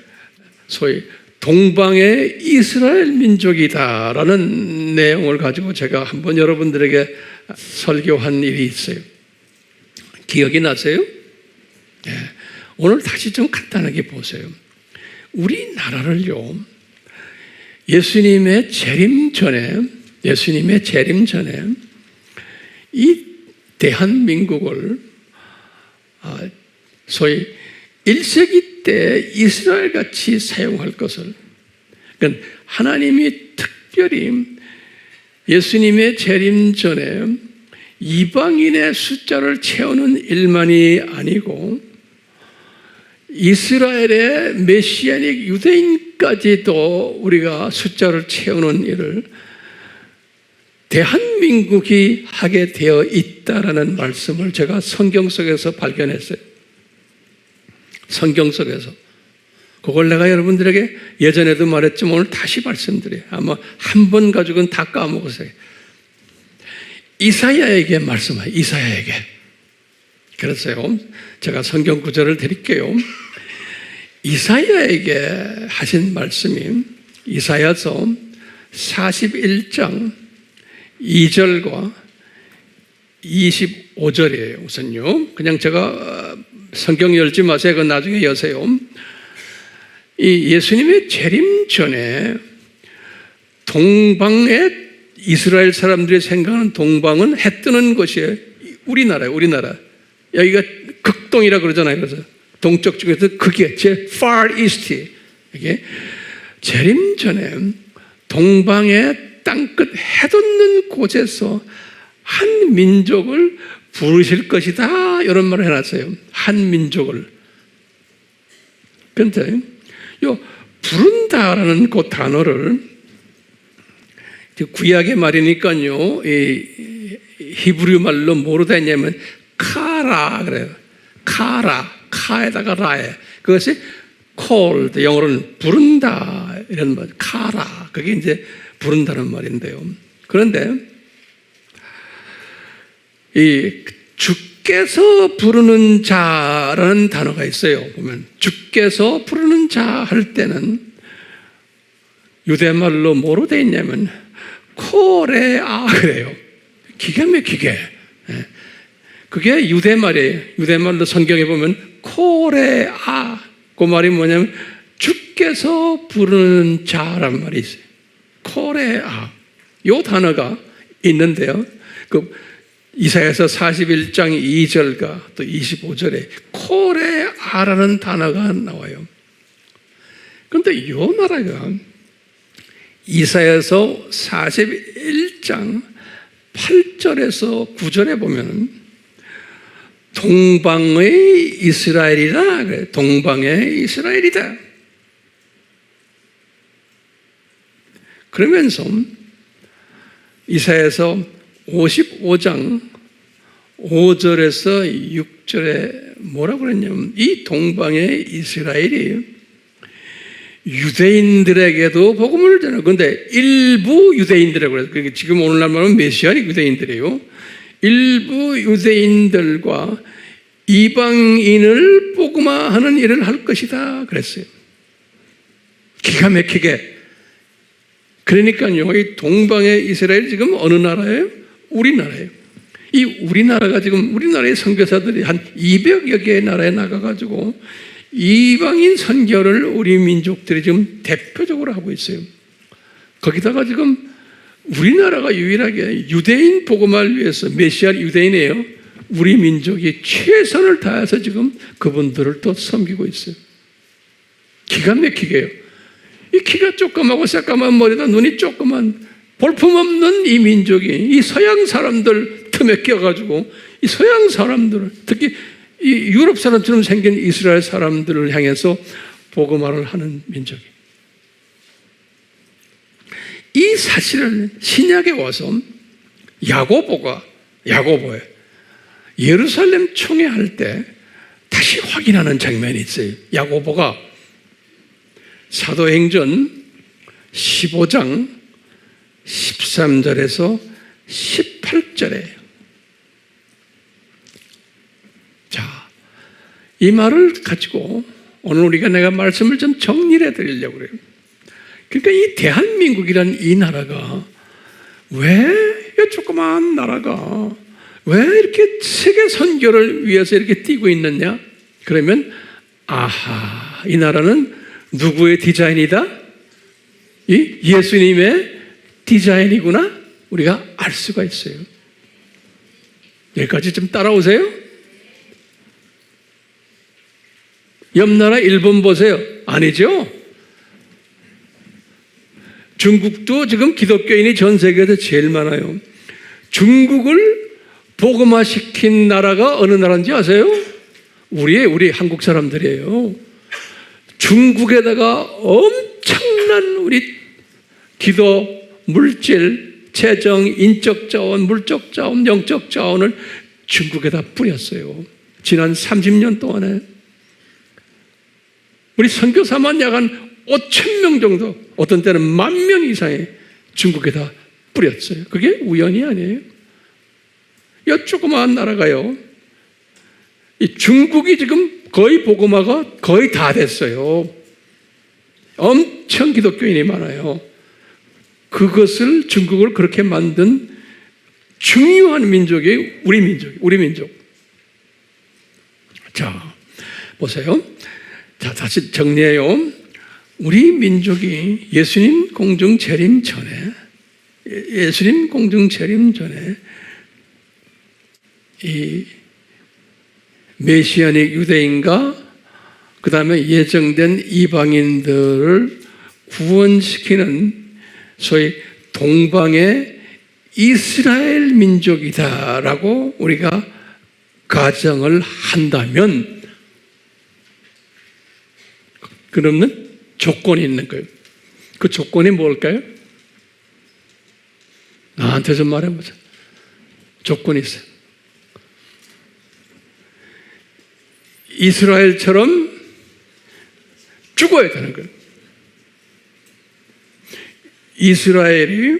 소위 동방의 이스라엘 민족이다라는 내용을 가지고 제가 한번 여러분들에게 설교한 일이 있어요. 기억이 나세요? 네. 오늘 다시 좀 간단하게 보세요. 우리나라를요, 예수님의 재림 전에 이 대한민국을 소위 1세기 때 이스라엘 같이 사용할 것을, 그러니까 하나님이 특별히 예수님의 재림 전에 이방인의 숫자를 채우는 일만이 아니고 이스라엘의 메시아닉 유대인까지도 우리가 숫자를 채우는 일을 대한민국이 하게 되어 있다라는 말씀을 제가 성경 속에서 발견했어요. 성경 속에서. 그걸 내가 여러분들에게 예전에도 말했지만 오늘 다시 말씀드려요. 아마 한 번 가지고는 다 까먹으세요. 이사야에게 말씀해요. 이사야에게. 그랬어요. 제가 성경 구절을 드릴게요. 이사야에게 하신 말씀이 이사야서 41장 2절과 25절이에요. 우선요. 그냥 제가 성경 열지 마세요. 그건 나중에 여세요. 이 예수님의 재림 전에 동방의 이스라엘 사람들이 생각하는 동방은 해 뜨는 곳이에요. 우리나라예요. 우리나라. 여기가 극동이라 그러잖아요. 그래서 동쪽 중에서 그게 제일 far east. 이게 재림 전에 동방의 땅끝 해돋는 곳에서 한 민족을 부르실 것이다, 이런 말을 해놨어요. 한 민족을. 그런데 요 부른다라는 그 단어를 구약의 말이니까요, 이 히브리 말로 뭐로 되냐면 카라 그래요. 카에다가 라에, 그것이 called, 영어로는 부른다 이런 말, 카라, 그게 이제 부른다는 말인데요. 그런데 이 주께서 부르는 자라는 단어가 있어요. 보면 주께서 부르는 자 할 때는 유대말로 뭐로 되어 있냐면 코레아 그래요. 기가 막히게. 그게 유대말이에요. 유대말로 성경에 보면 코레아, 그 말이 뭐냐면 주께서 부르는 자란 말이 있어요. 코레아. 이 단어가 있는데요. 그 이사야서 41장 2절과 또 25절에 코레아라는 단어가 나와요. 그런데 이 나라가 이사야서 41장 8절에서 9절에 보면 동방의 이스라엘이다. 그래. 동방의 이스라엘이다. 그러면서 이사야서 55장 5절에서 6절에 뭐라고 그랬냐면 이 동방의 이스라엘이 유대인들에게도 복음을 전하고, 그런데 일부 유대인들이라고 그래요. 그러니까 지금 오늘날 말하면 메시아닉 유대인들이에요. 일부 유대인들과 이방인을 복음화하는 일을 할 것이다 그랬어요. 기가 막히게. 그러니까요, 이 동방의 이스라엘이 지금 어느 나라예요? 우리나라예요. 이 우리나라가 지금 우리나라의 선교사들이 한 200여 개의 나라에 나가가지고 이방인 선교를 우리 민족들이 지금 대표적으로 하고 있어요. 거기다가 지금 우리나라가 유일하게 유대인 복음화를 위해서, 메시아 유대인이에요. 우리 민족이 최선을 다해서 지금 그분들을 또 섬기고 있어요. 기가 막히게요. 이 키가 조그맣고 새까만 머리다 눈이 조그만 볼품없는 이 민족이 이 서양 사람들 틈에 끼어가지고 이 서양 사람들을, 특히 이 유럽 사람처럼 생긴 이스라엘 사람들을 향해서 복음화를 하는 민족이, 이 사실을 신약에 와서 야고보에 예루살렘 총회할 때 다시 확인하는 장면이 있어요. 야고보가 사도행전 15장 13절에서 18절에, 자, 이 말을 가지고 오늘 내가 말씀을 좀 정리해 드리려고 그래요. 그러니까 이 대한민국이라는 이 나라가 왜, 이 조그마한 나라가 왜 이렇게 세계 선교를 위해서 이렇게 뛰고 있느냐? 그러면 아하, 이 나라는 누구의 디자인이다? 이 예수님의 디자인이구나? 우리가 알 수가 있어요. 여기까지 좀 따라오세요. 옆 나라 일본 보세요. 아니죠? 중국도 지금 기독교인이 전 세계에서 제일 많아요. 중국을 복음화시킨 나라가 어느 나라인지 아세요? 우리 한국 사람들이에요. 중국에다가 엄청난 우리 기도, 물질, 재정, 인적 자원, 물적 자원, 영적 자원을 중국에다 뿌렸어요. 지난 30년 동안에 우리 선교사만 약 한 5,000명 정도, 어떤 때는 10,000명 이상의 중국에다 뿌렸어요. 그게 우연이 아니에요. 이 조그마한 나라가요, 이 중국이 지금 거의 복음화가 거의 다 됐어요. 엄청 기독교인이 많아요. 그것을, 중국을 그렇게 만든 중요한 민족이 우리 민족. 자, 보세요. 자, 다시 정리해요. 우리 민족이 예수님 공중 재림 전에 이 메시아닉 유대인과 그 다음에 예정된 이방인들을 구원시키는 소위 동방의 이스라엘 민족이다라고 우리가 가정을 한다면, 그러면 조건이 있는 거예요. 그 조건이 뭘까요? 나한테 좀 말해보자. 조건이 있어요. 이스라엘처럼 죽어야 되는 거예요. 이스라엘이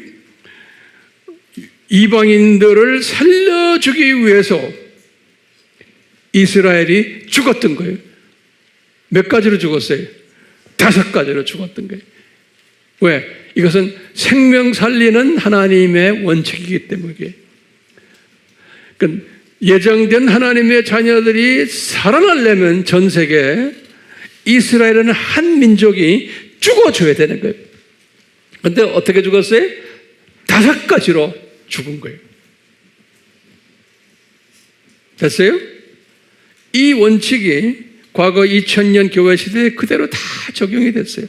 이방인들을 살려주기 위해서 이스라엘이 죽었던 거예요. 몇 가지로 죽었어요? 5가지로 죽었던 거예요. 왜? 이것은 생명 살리는 하나님의 원칙이기 때문에. 그러니까 예정된 하나님의 자녀들이 살아나려면 전 세계 이스라엘은 한 민족이 죽어줘야 되는 거예요. 그런데 어떻게 죽었어요? 5가지로 죽은 거예요. 됐어요? 이 원칙이 과거 2000년 교회 시대에 그대로 다 적용이 됐어요.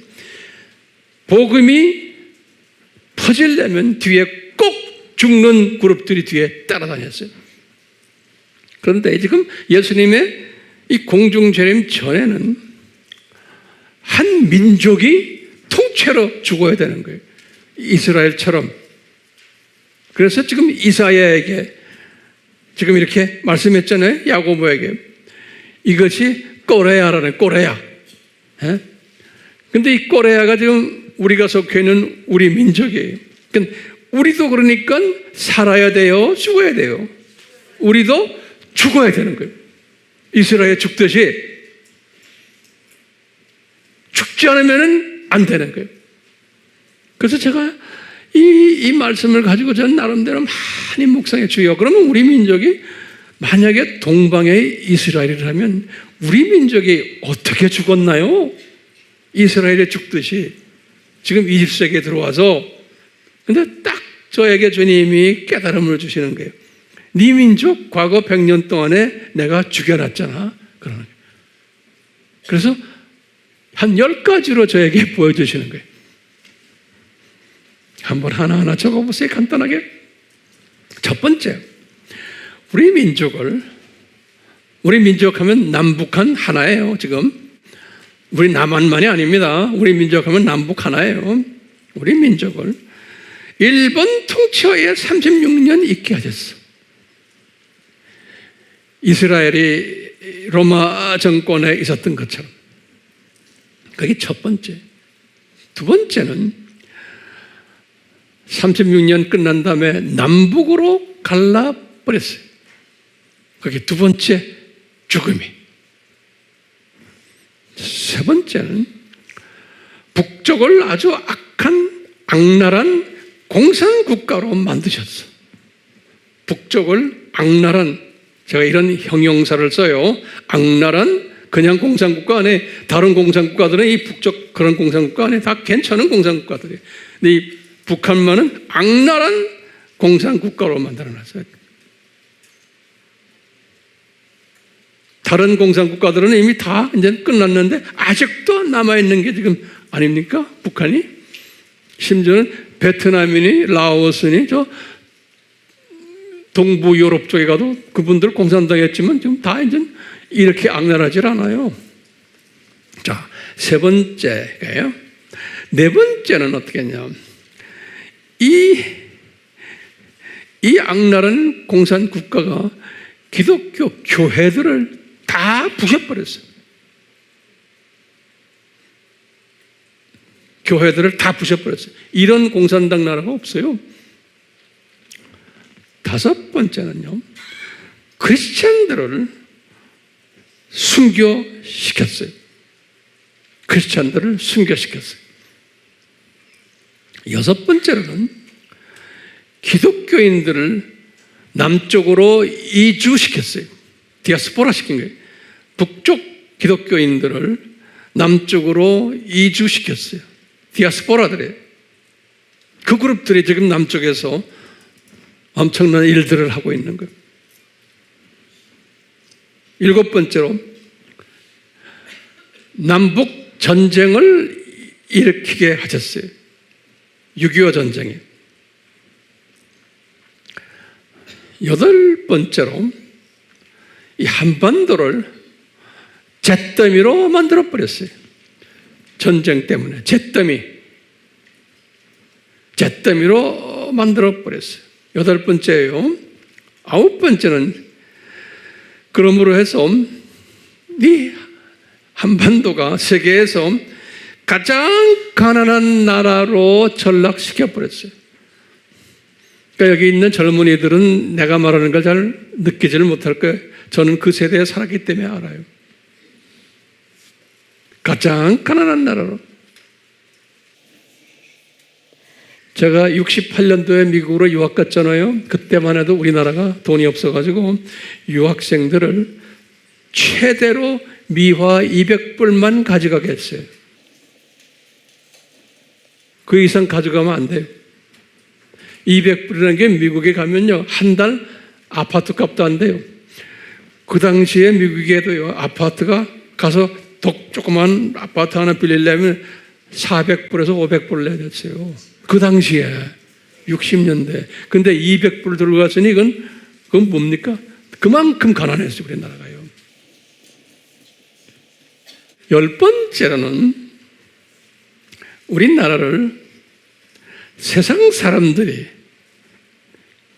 복음이 퍼지려면 뒤에 꼭 죽는 그룹들이 뒤에 따라다녔어요. 그런데 지금 예수님의 이 공중재림 전에는 한 민족이 통째로 죽어야 되는 거예요. 이스라엘처럼. 그래서 지금 이사야에게 지금 이렇게 말씀했잖아요. 야고보에게. 이것이 꼬레아라는 꼬레아. 근데 이 꼬레아가 지금 우리가 속해 있는 우리 민족이에요. 그러니까 우리도 그러니까 살아야 돼요? 죽어야 돼요? 우리도 죽어야 되는 거예요. 이스라엘 죽듯이 죽지 않으면 안 되는 거예요. 그래서 제가 이 말씀을 가지고 저는 나름대로 많이 묵상해 주요. 그러면 우리 민족이 만약에 동방의 이스라엘이라면 우리 민족이 어떻게 죽었나요? 이스라엘이 죽듯이 지금 20세기에 들어와서. 근데 딱 저에게 주님이 깨달음을 주시는 거예요. 네 민족 과거 100년 동안에 내가 죽여놨잖아. 그러는 거예요. 그래서 한 10가지로 저에게 보여주시는 거예요. 한번 하나하나 적어보세요. 간단하게. 첫 번째, 우리 민족 하면 남북한 하나예요. 지금 우리 남한만이 아닙니다. 우리 민족 하면 남북 하나예요. 우리 민족을 일본 통치하에 36년 있게 하셨어. 이스라엘이 로마 정권에 있었던 것처럼. 그게 첫 번째. 두 번째는 36년 끝난 다음에 남북으로 갈라버렸어요. 그게 두 번째 죽음이. 세 번째는 북쪽을 아주 악한 악랄한 공산국가로 만드셨어. 북쪽을 악랄한, 제가 이런 형용사를 써요. 악랄한 그냥 공산국가 안에, 다른 공산국가들은 이 북쪽 그런 공산국가 안에 다 괜찮은 공산국가들이에요. 근데 이 북한만은 악랄한 공산국가로 만들어놨어요. 다른 공산국가들은 이미 다 이제 끝났는데 아직도 남아있는 게 지금 아닙니까? 북한이? 심지어는 베트남이니 라오스니 저 동부 유럽 쪽에 가도 그분들 공산당이 했지만 지금 다 이제 이렇게 악랄하지 않아요. 자, 세 번째가요. 네 번째는 어떻게 했냐. 이 악랄한 공산국가가 기독교 교회들을 다 부셔버렸어요. 교회들을 다 부셔버렸어요. 이런 공산당 나라가 없어요. 다섯 번째는요, 크리스찬들을 순교시켰어요. 크리스찬들을 순교시켰어요. 여섯 번째로는 기독교인들을 남쪽으로 이주시켰어요. 디아스포라 시킨 거예요. 북쪽 기독교인들을 남쪽으로 이주시켰어요. 디아스포라들이에요. 그 그룹들이 지금 남쪽에서 엄청난 일들을 하고 있는 거예요. 일곱 번째로 남북 전쟁을 일으키게 하셨어요. 6.25 전쟁이. 여덟 번째로 이 한반도를 잿더미로 만들어버렸어요. 전쟁 때문에 잿더미로 만들어버렸어요. 여덟 번째예요. 아홉 번째는 그러므로 해서 이 한반도가 세계에서 가장 가난한 나라로 전락시켜버렸어요. 그러니까 여기 있는 젊은이들은 내가 말하는 걸 잘 느끼지를 못할 거예요. 저는 그 세대에 살았기 때문에 알아요. 가장 가난한 나라로. 제가 68년도에 미국으로 유학 갔잖아요. 그때만 해도 우리나라가 돈이 없어가지고 유학생들을 최대로 미화 200불만 가져가게 했어요. 그 이상 가져가면 안 돼요. 200불이라는 게 미국에 가면요, 한 달 아파트 값도 안 돼요. 그 당시에 미국에도요, 아파트가 가서 조그만 아파트 하나 빌리려면 400불에서 500불 내야 됐어요. 그 당시에 60년대. 근데 200불 들고 갔으니 그건 뭡니까? 그만큼 가난했어요, 우리나라가요. 10번째로는 우리나라를 세상 사람들이,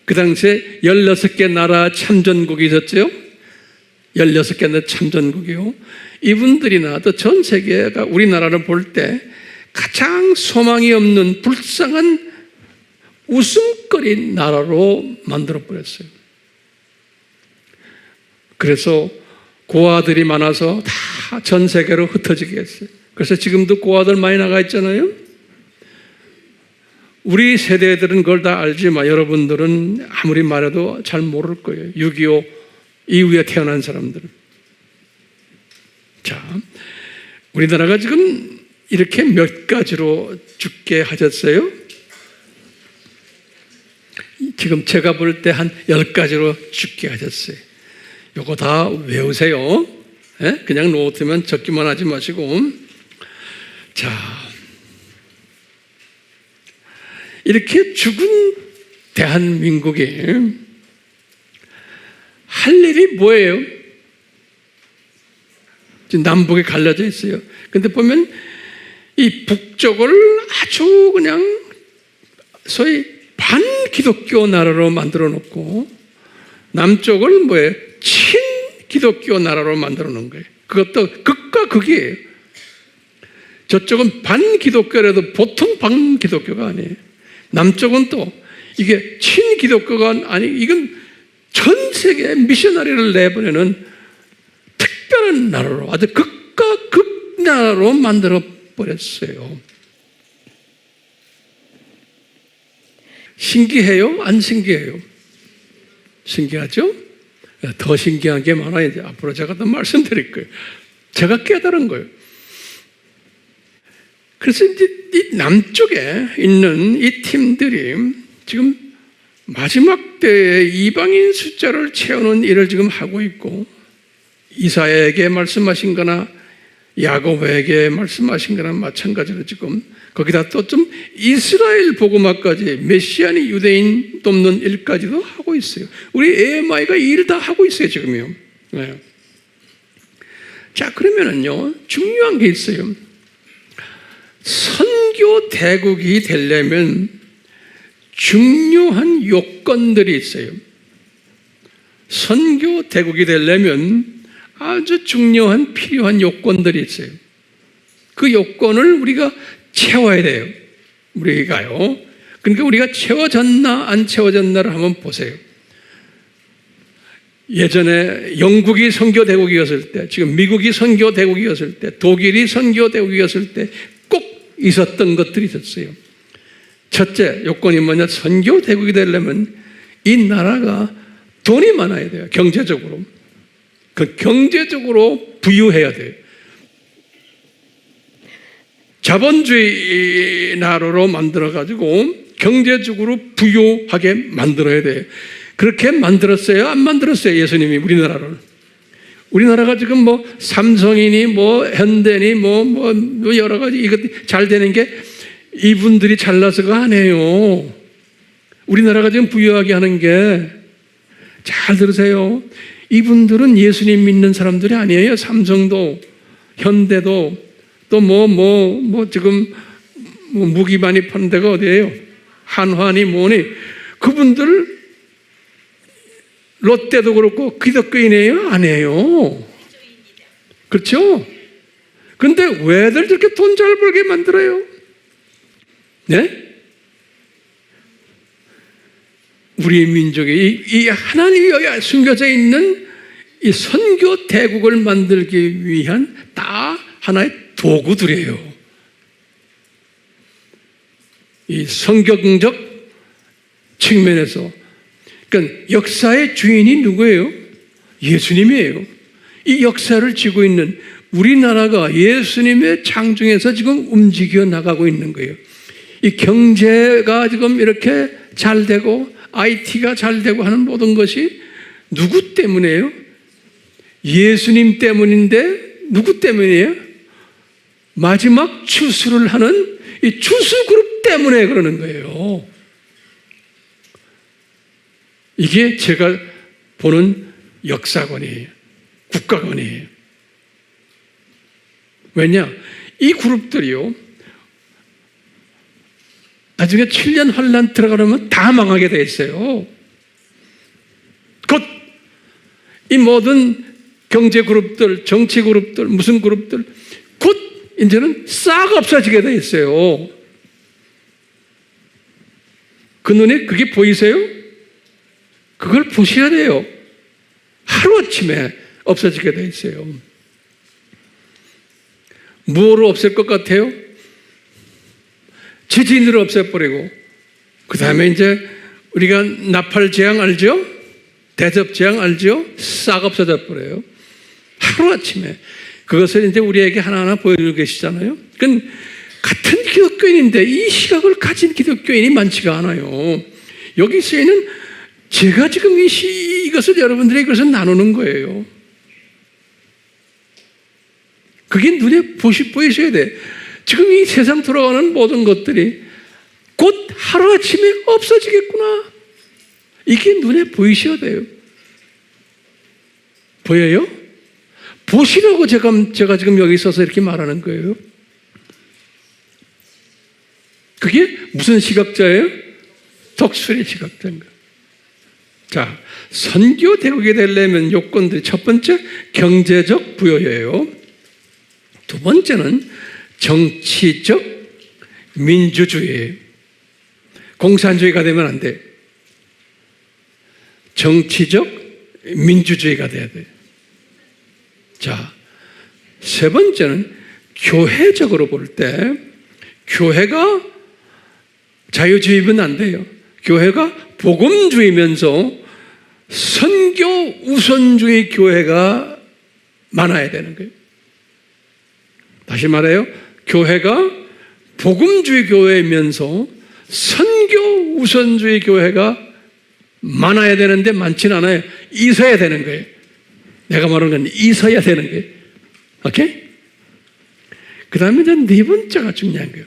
그 당시에 16개 나라 참전국이 있었죠. 16개 나라 참전국이요. 이분들이나 또 전 세계가 우리나라를 볼 때 가장 소망이 없는 불쌍한 웃음거리 나라로 만들어버렸어요. 그래서 고아들이 많아서 다 전 세계로 흩어지게 했어요. 그래서 지금도 고아들 많이 나가 있잖아요. 우리 세대들은 그걸 다 알지만 여러분들은 아무리 말해도 잘 모를 거예요. 6.25 이후에 태어난 사람들은. 자, 우리나라가 지금 이렇게 몇 가지로 죽게 하셨어요? 지금 제가 볼 때 한 10가지로 죽게 하셨어요. 요거 다 외우세요. 예? 그냥 노트면 적기만 하지 마시고. 자, 이렇게 죽은 대한민국이 할 일이 뭐예요? 지금 남북에 갈라져 있어요. 근데 보면 이 북쪽을 아주 그냥 소위 반기독교 나라로 만들어 놓고 남쪽을 뭐예요? 친기독교 나라로 만들어 놓은 거예요. 그것도 극과 극이에요. 저쪽은 반기독교라도 보통 반기독교가 아니에요. 남쪽은 또 이게 친기독교가 아니, 이건 전 세계에 미셔너리를 내보내는 특별한 나라로, 아주 극과 극 나라로 만들어 버렸어요. 신기해요? 안 신기해요? 신기하죠? 더 신기한 게 많아요. 이제 앞으로 제가 더 말씀드릴 거예요. 제가 깨달은 거예요. 그래서 이제 이 남쪽에 있는 이 팀들이 지금 마지막 때에 이방인 숫자를 채우는 일을 지금 하고 있고, 이사야에게 말씀하신 거나 야고보에게 말씀하신 거나 마찬가지로 지금 거기다 또 좀 이스라엘 복음화까지 메시아니 유대인 돕는 일까지도 하고 있어요. 우리 AMI가 이 일을 다 하고 있어요, 지금요. 네. 자, 그러면은요, 중요한 게 있어요. 선교 대국이 되려면 중요한 요건들이 있어요. 선교 대국이 되려면 아주 중요한 필요한 요건들이 있어요. 그 요건을 우리가 채워야 돼요. 우리가요. 그러니까 우리가 채워졌나 안 채워졌나를 한번 보세요. 예전에 영국이 선교 대국이었을 때, 지금 미국이 선교 대국이었을 때, 독일이 선교 대국이었을 때 꼭 있었던 것들이 있었어요. 첫째 요건이 뭐냐? 선교 대국이 되려면 이 나라가 돈이 많아야 돼요. 경제적으로. 그 경제적으로 부유해야 돼요. 자본주의 나라로 만들어가지고 경제적으로 부유하게 만들어야 돼요. 그렇게 만들었어요? 안 만들었어요? 예수님이 우리나라를. 우리나라가 지금 뭐 삼성이니 뭐 현대니 뭐 여러 가지 이것 잘 되는 게 이분들이 잘나서가 아니에요. 우리나라가 지금 부유하게 하는 게, 잘 들으세요. 이분들은 예수님 믿는 사람들이 아니에요. 삼성도 현대도 또 지금 무기 많이 파는 데가 어디예요? 한화니 뭐니. 그분들 롯데도 그렇고 기독교인이에요? 아니에요. 그렇죠? 근데 왜들 저렇게 돈 잘 벌게 만들어요? 네? 우리 민족이 이 하나님이 숨겨져 있는 이 선교 대국을 만들기 위한 다 하나의 도구들이에요. 이 성경적 측면에서. 그러니까 역사의 주인이 누구예요? 예수님이에요. 이 역사를 쥐고 있는 우리나라가 예수님의 창중에서 지금 움직여 나가고 있는 거예요. 이 경제가 지금 이렇게 잘 되고 IT가 잘 되고 하는 모든 것이 누구 때문이에요? 예수님 때문인데 누구 때문이에요? 마지막 추수를 하는 이 추수 그룹 때문에 그러는 거예요. 이게 제가 보는 역사관이에요. 국가관이에요. 왜냐? 이 그룹들이요, 나중에 7년 환란 들어가려면 다 망하게 돼 있어요. 곧 이 모든 경제 그룹들, 정치 그룹들, 무슨 그룹들, 곧 이제는 싹 없어지게 돼 있어요. 그 눈에 그게 보이세요? 그걸 보셔야 돼요. 하루아침에 없어지게 돼 있어요. 무엇으로 없앨 것 같아요? 지진으로 없애버리고, 그 다음에 이제 우리가 나팔 재앙 알죠? 대접 재앙 알죠? 싹 없어져 버려요. 하루아침에. 그것을 이제 우리에게 하나하나 보여주고 계시잖아요. 그건 같은 기독교인인데 이 시각을 가진 기독교인이 많지가 않아요. 여기서는 제가 지금 이것을 여러분들에게 그것을 나누는 거예요. 그게 눈에 보이셔야 돼. 지금 이 세상 돌아가는 모든 것들이 곧 하루아침에 없어지겠구나. 이게 눈에 보이셔야 돼요. 보여요? 보시라고 제가 지금 여기 있어서 이렇게 말하는 거예요. 그게 무슨 시각자예요? 독수리 시각자인 거예요. 자, 선교 대국이 되려면 요건들이, 첫 번째 경제적 부여예요. 두 번째는 정치적 민주주의예요. 공산주의가 되면 안 돼요. 정치적 민주주의가 돼야 돼요. 자, 세 번째는 교회적으로 볼 때 교회가 자유주의면 안 돼요. 교회가 복음주의면서 선교 우선주의 교회가 많아야 되는 거예요. 다시 말해요. 교회가 복음주의 교회이면서 선교 우선주의 교회가 많아야 되는데 많지는 않아요. 있어야 되는 거예요. 내가 말하는 건 있어야 되는 거예요. 오케이? 그 다음에 이제 네 번째가 중요한 거예요.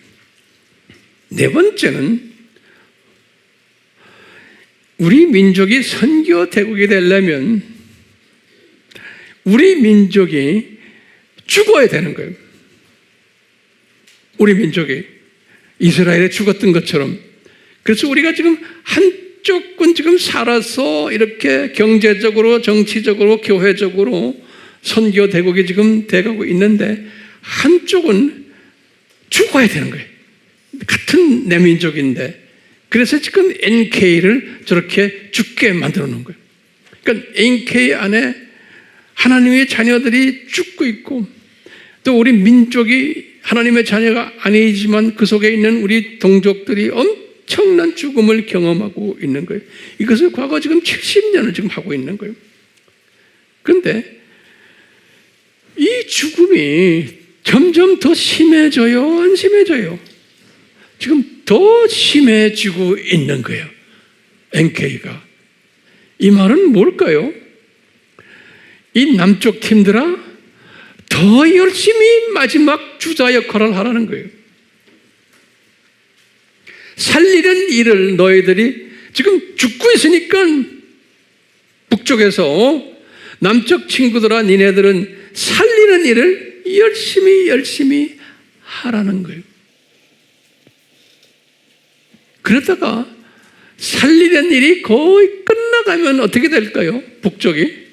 네 번째는 우리 민족이 선교 대국이 되려면 우리 민족이 죽어야 되는 거예요. 우리 민족이 이스라엘에 죽었던 것처럼. 그래서 우리가 지금 한쪽은 지금 살아서 이렇게 경제적으로, 정치적으로, 교회적으로 선교 대국이 지금 돼가고 있는데 한쪽은 죽어야 되는 거예요. 같은 내 민족인데. 그래서 지금 NK를 저렇게 죽게 만들어 놓은 거예요. 그러니까 NK 안에 하나님의 자녀들이 죽고 있고, 또 우리 민족이 하나님의 자녀가 아니지만 그 속에 있는 우리 동족들이 엄청난 죽음을 경험하고 있는 거예요. 이것을 과거 지금 70년을 지금 하고 있는 거예요. 그런데 이 죽음이 점점 더 심해져요? 안 심해져요? 지금 더 심해지고 있는 거예요. NK가. 이 말은 뭘까요? 이 남쪽 팀들아, 더 열심히 마지막 주자 역할을 하라는 거예요. 살리는 일을 너희들이 지금 죽고 있으니까 북쪽에서 남쪽 친구들아, 니네들은 살리는 일을 열심히 하라는 거예요. 그러다가 살리는 일이 거의 끝나가면 어떻게 될까요? 북쪽이?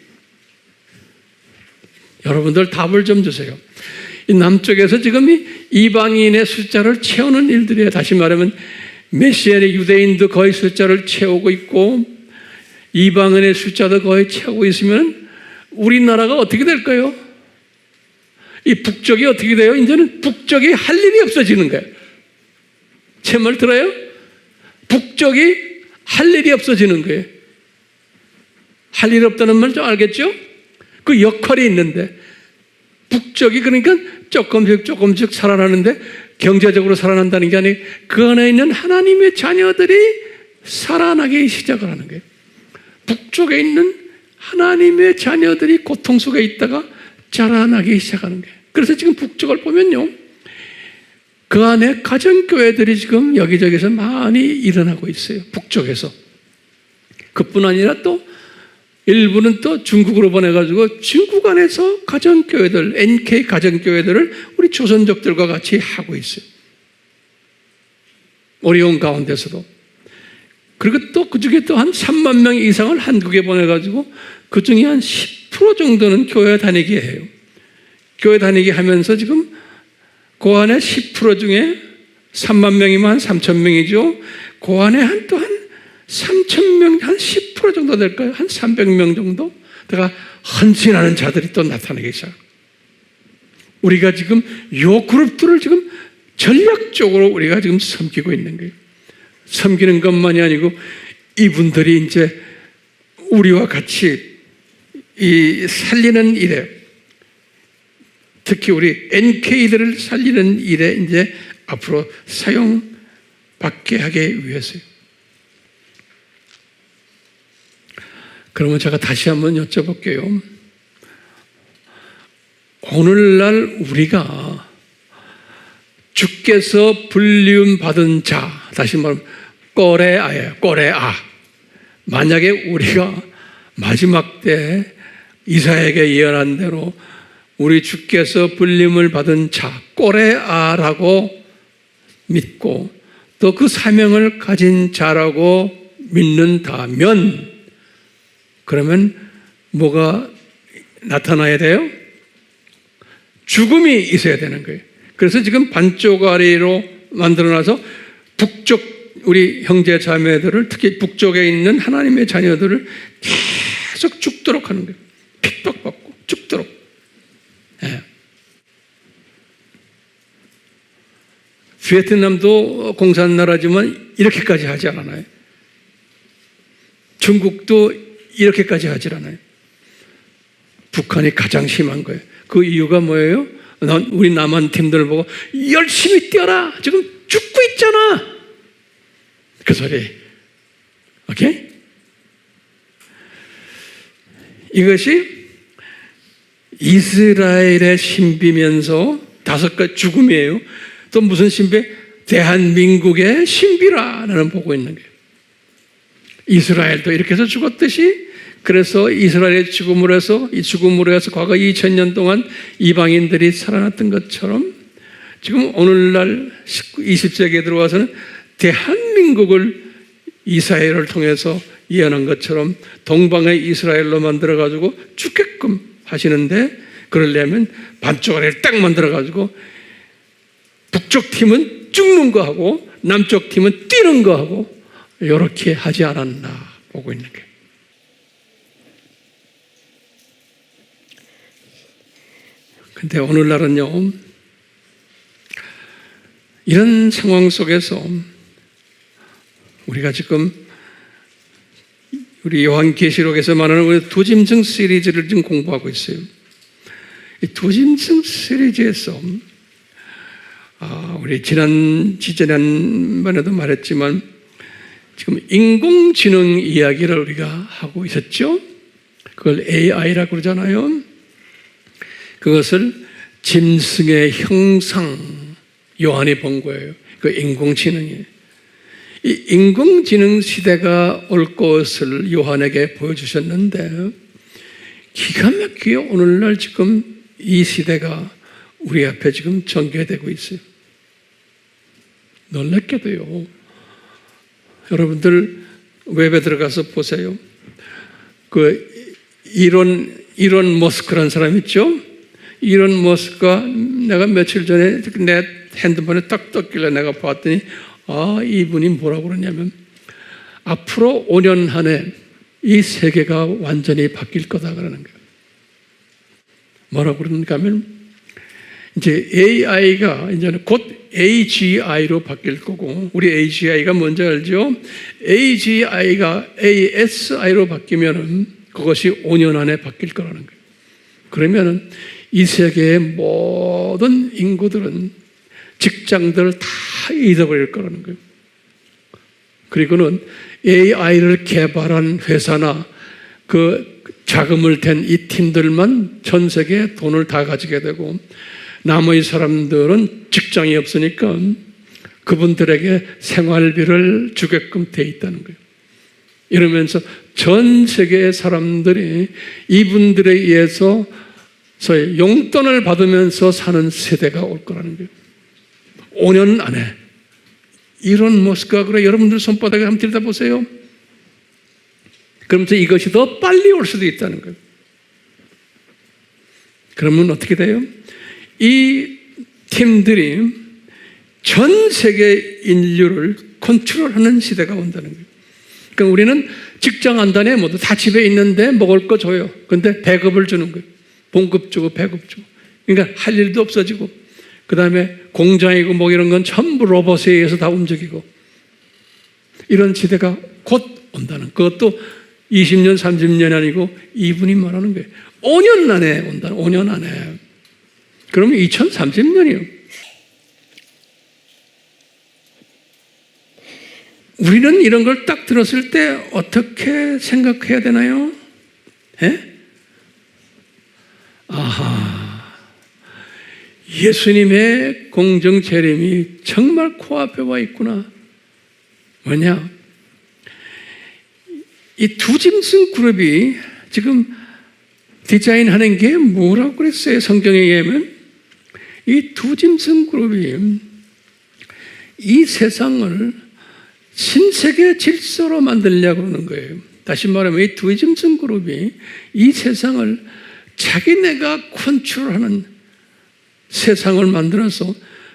여러분들 답을 좀 주세요. 이 남쪽에서 지금 이 이방인의 숫자를 채우는 일들이에요. 다시 말하면 메시아의 유대인도 거의 숫자를 채우고 있고 이방인의 숫자도 거의 채우고 있으면 우리나라가 어떻게 될까요? 이 북쪽이 어떻게 돼요? 이제는 북쪽이 할 일이 없어지는 거예요. 제 말 들어요? 북쪽이 할 일이 없어지는 거예요. 할 일 없다는 말 좀 알겠죠? 그 역할이 있는데 북쪽이 그러니까 조금씩 살아나는데 경제적으로 살아난다는 게 아니고 그 안에 있는 하나님의 자녀들이 살아나기 시작을 하는 거예요. 북쪽에 있는 하나님의 자녀들이 고통 속에 있다가 자라나기 시작하는 거예요. 그래서 지금 북쪽을 보면요, 그 안에 가정교회들이 지금 여기저기서 많이 일어나고 있어요. 북쪽에서. 그뿐 아니라 또 일부는 또 중국으로 보내가지고 중국 안에서 가정교회들, NK 가정교회들을 우리 조선족들과 같이 하고 있어요. 어려운 가운데서도. 그리고 또 그중에 또 한 3만 명 이상을 한국에 보내가지고 그 중에 한 10% 정도는 교회 다니게 해요. 교회 다니게 하면서 지금 그 안에 10% 중에 3만 명이면 한 3천 명이죠. 그 안에 또 한 3천 명, 한 10% 정도 될까요? 한 300명 정도? 내가 헌신하는 자들이 또 나타나기 시작. 우리가 지금 요 그룹들을 지금 전략적으로 우리가 지금 섬기고 있는 거예요. 섬기는 것만이 아니고 이분들이 이제 우리와 같이 이 살리는 일에, 특히 우리 NK들을 살리는 일에 이제 앞으로 사용받게 하기 위해서요. 그러면 제가 다시 한번 여쭤볼게요. 오늘날 우리가 주께서 불리움 받은 자, 다시 말하면 꼬레아예요. 꼬레아. 만약에 우리가 마지막 때 이사야에게 예언한 대로 우리 주께서 불림을 받은 자, 꼬레아라고 믿고 또 그 사명을 가진 자라고 믿는다면, 그러면 뭐가 나타나야 돼요? 죽음이 있어야 되는 거예요. 그래서 지금 반쪽아리로 만들어놔서 북쪽 우리 형제 자매들을, 특히 북쪽에 있는 하나님의 자녀들을 계속 죽도록 하는 거예요. 핍박받고 죽도록. 예. 베트남도 공산 나라지만 이렇게까지 하지 않아요. 중국도 이렇게까지 하지 않아요. 북한이 가장 심한 거예요. 그 이유가 뭐예요? 우리 남한 팀들 보고 열심히 뛰어라, 지금 죽고 있잖아, 그 소리. 오케이? 이것이 이스라엘의 신비면서 5가지 죽음이에요. 또 무슨 신비? 대한민국의 신비라는 보고 있는 거예요. 이스라엘도 이렇게 해서 죽었듯이, 그래서 이스라엘의 죽음으로 해서, 이 죽음으로 해서 과거 2000년 동안 이방인들이 살아났던 것처럼 지금 오늘날 20세기에 들어와서는 대한민국을 이스라엘을 통해서 예언한 것처럼 동방의 이스라엘로 만들어가지고 죽게끔 하시는데, 그러려면 반쪽아리를 딱 만들어가지고 북쪽 팀은 죽는 거 하고 남쪽 팀은 뛰는 거 하고 이렇게 하지 않았나 보고 있는 거예요. 근데 오늘날은요, 이런 상황 속에서 우리가 지금 우리 요한계시록에서 말하는 우리 두짐승 시리즈를 지금 공부하고 있어요. 이 두짐승 시리즈에서 우리 지난번에도 말했지만 지금 인공지능 이야기를 우리가 하고 있었죠. 그걸 AI라고 그러잖아요. 그것을 짐승의 형상, 요한이 본 거예요. 그 인공지능이. 이 인공지능 시대가 올 것을 요한에게 보여주셨는데, 기가 막히게 오늘날 지금 이 시대가 우리 앞에 지금 전개되고 있어요. 놀랍게도요. 여러분들 웹에 들어가서 보세요. 그 이론 머스크라는 사람 있죠? 이론 머스크가 내가 며칠 전에 내 핸드폰에 딱 떴길래 내가 봤더니, 이분이 뭐라고 그러냐면 앞으로 5년 안에 이 세계가 완전히 바뀔 거다 그러는 거예요. 뭐라고 그러는가 하면 이제 AI가 이제 곧 AGI로 바뀔 거고, 우리 AGI가 뭔지 알죠? AGI가 ASI로 바뀌면은 그것이 5년 안에 바뀔 거라는 거예요. 그러면은 이 세계의 모든 인구들은 직장들을 다 잃어버릴 거라는 거예요. 그리고는 AI를 개발한 회사나 그 자금을 댄 이 팀들만 전 세계에 돈을 다 가지게 되고, 나머지 사람들은 직장이 없으니까 그분들에게 생활비를 주게끔 돼 있다는 거예요. 이러면서 전 세계의 사람들이 이분들에 의해서 소위 용돈을 받으면서 사는 세대가 올 거라는 거예요. 5년 안에. 이런 머스크가 그래. 여러분들 손바닥에 한번 들여다보세요. 그러면서 이것이 더 빨리 올 수도 있다는 거예요. 그러면 어떻게 돼요? 이 팀들이 전 세계 인류를 컨트롤하는 시대가 온다는 거예요. 그러니까 우리는 직장 안 다녀 모두 다 집에 있는데 먹을 거 줘요. 근데 배급을 주는 거예요. 봉급 주고 배급 주고. 그러니까 할 일도 없어지고, 그 다음에 공장이고 뭐 이런 건 전부 로봇에 의해서 다 움직이고, 이런 시대가 곧 온다는, 그것도 20년, 30년이 아니고 이분이 말하는 거예요. 5년 안에 온다는, 5년 안에. 그러면 2030년이요. 우리는 이런 걸 딱 들었을 때 어떻게 생각해야 되나요? 예? 아하, 예수님의 공정 재림이 정말 코앞에 와 있구나. 뭐냐? 이 두 짐승 그룹이 지금 디자인하는 게 뭐라고 그랬어요? 성경에 의하면 이 두 짐승 그룹이 이 세상을 신세계 질서로 만들려고 하는 거예요. 다시 말하면 이 두 짐승 그룹이 이 세상을 자기네가 컨트롤하는 세상을 만들어서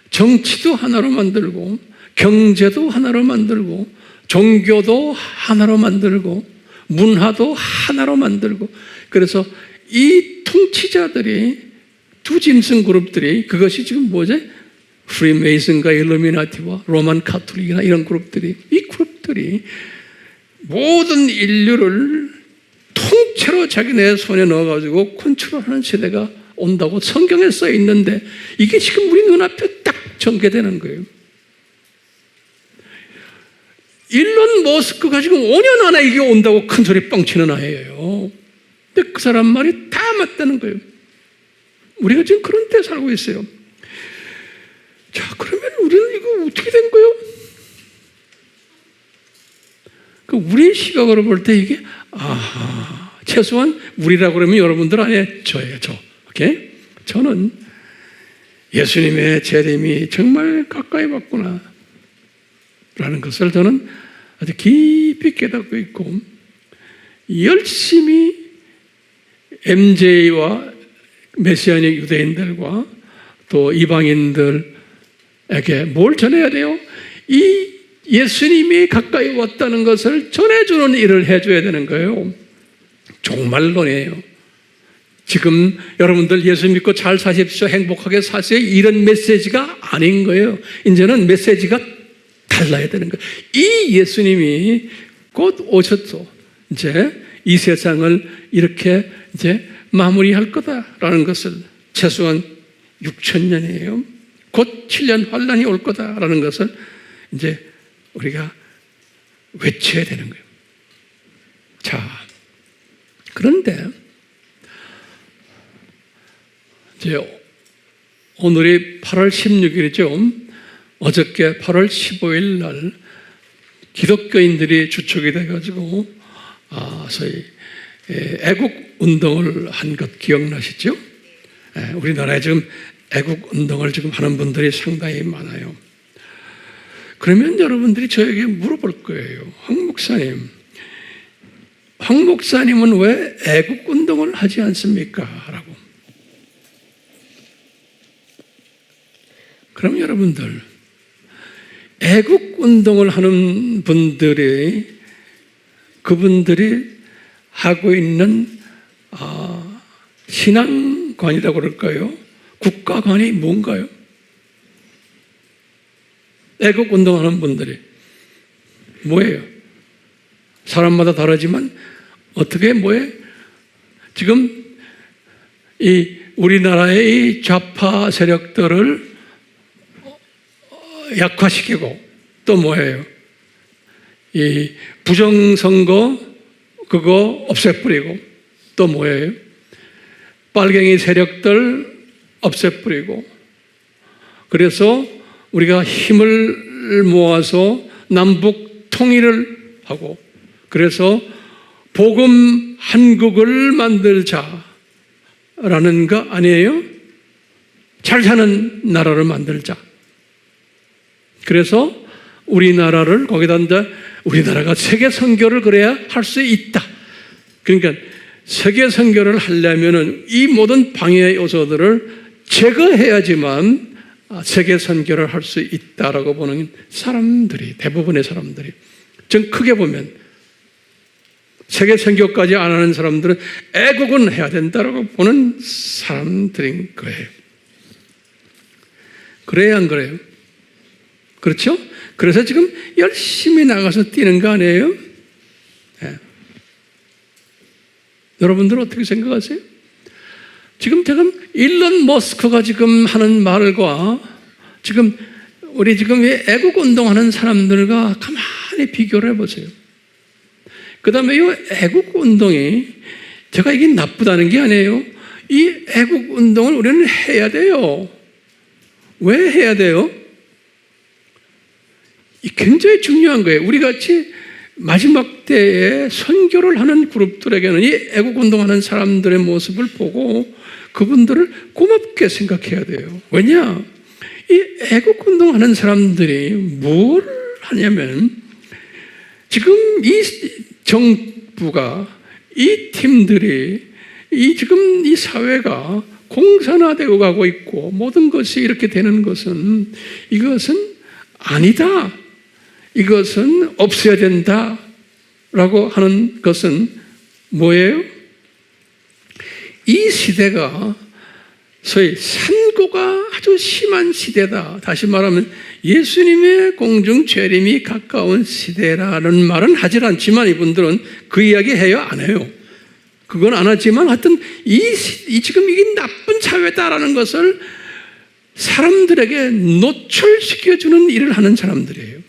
정치도 하나로 만들고, 경제도 하나로 만들고, 종교도 하나로 만들고, 문화도 하나로 만들고, 그래서 이 통치자들이, 두 짐승 그룹들이, 그것이 지금 뭐지? 프리메이슨과 일루미나티와 로만 카톨릭이나 이런 그룹들이, 이 그룹들이 모든 인류를 통째로 자기네 손에 넣어가지고 컨트롤하는 시대가 온다고 성경에 써 있는데, 이게 지금 우리 눈앞에 딱 전개되는 거예요. 일론 머스크가 지금 5년 안에 이게 온다고 큰 소리 뻥치는 아이예요. 근데 그 사람 말이 다 맞다는 거예요. 우리가 지금 그런 때 살고 있어요. 자, 그러면 우리는 이거 어떻게 된 거예요? 우리의 시각으로 볼 때 이게, 아하, 최소한 우리라고 그러면 여러분들 안에 저예요, 저. 오케이? 저는 예수님의 재림이 정말 가까이 왔구나 라는 것을 저는 아주 깊이 깨닫고 있고, 열심히 MJ와 메시아닉 유대인들과 또 이방인들에게 뭘 전해야 돼요? 이 예수님이 가까이 왔다는 것을 전해주는 일을 해줘야 되는 거예요. 종말론이에요. 지금 여러분들 예수 믿고 잘 사십시오, 행복하게 사세요, 이런 메시지가 아닌 거예요. 이제는 메시지가 달라야 되는 거예요. 이 예수님이 곧 오셔서 이제 이 세상을 이렇게 이제 마무리할 거다라는 것을, 최소한 6,000년이에요. 곧 7년 환란이 올 거다라는 것을 이제 우리가 외쳐야 되는 거예요. 자, 그런데 이제 오늘이 8월 16일이죠. 어저께 8월 15일 날 기독교인들이 주축이 돼가지고 소위 애국 운동을 한 것 기억나시죠? 우리나라에 지금 애국 운동을 지금 하는 분들이 상당히 많아요. 그러면 여러분들이 저에게 물어볼 거예요. 황 목사님은 왜 애국 운동을 하지 않습니까? 라고. 그럼 여러분들, 애국 운동을 하는 분들이, 그분들이 하고 있는 신앙관이라고 그럴까요? 국가관이 뭔가요? 애국 운동하는 분들이 뭐예요? 사람마다 다르지만 어떻게 뭐예요? 지금 이 우리나라의 이 좌파 세력들을 약화시키고 또 뭐예요? 이 부정선거 그거 없애버리고 또 뭐예요? 빨갱이 세력들 없애버리고 그래서 우리가 힘을 모아서 남북 통일을 하고 그래서 복음 한국을 만들자라는 거 아니에요? 잘 사는 나라를 만들자. 그래서 우리나라를 거기다 이제 우리나라가 세계 선교를 그래야 할 수 있다. 그러니까 세계 선교를 하려면은 이 모든 방해 요소들을 제거해야지만 세계 선교를 할 수 있다라고 보는 사람들이 대부분의 사람들이 좀 크게 보면 세계 선교까지 안 하는 사람들은 애국은 해야 된다라고 보는 사람들인 거예요. 그래야 안 그래요? 그렇죠? 그래서 지금 열심히 나가서 뛰는 거 아니에요? 네. 여러분들은 어떻게 생각하세요? 지금 일론 머스크가 지금 하는 말과 지금 우리 지금 애국 운동하는 사람들과 가만히 비교를 해보세요. 그 다음에 이 애국 운동이 제가 이게 나쁘다는 게 아니에요. 이 애국 운동을 우리는 해야 돼요. 왜 해야 돼요? 이 굉장히 중요한 거예요. 우리 같이 마지막 때에 선교를 하는 그룹들에게는 이 애국 운동하는 사람들의 모습을 보고 그분들을 고맙게 생각해야 돼요. 왜냐? 이 애국 운동하는 사람들이 뭘 하냐면 지금 이 정부가 이 팀들이 지금 이 사회가 공산화되어 가고 있고 모든 것이 이렇게 되는 것은 이것은 아니다. 이것은 없어야 된다라고 하는 것은 뭐예요? 이 시대가 소위 산고가 아주 심한 시대다. 다시 말하면 예수님의 공중 재림이 가까운 시대라는 말은 하질 않지만 이분들은 그 이야기 해요? 안 해요? 그건 안 하지만 하여튼 지금 이게 나쁜 사회다라는 것을 사람들에게 노출시켜주는 일을 하는 사람들이에요.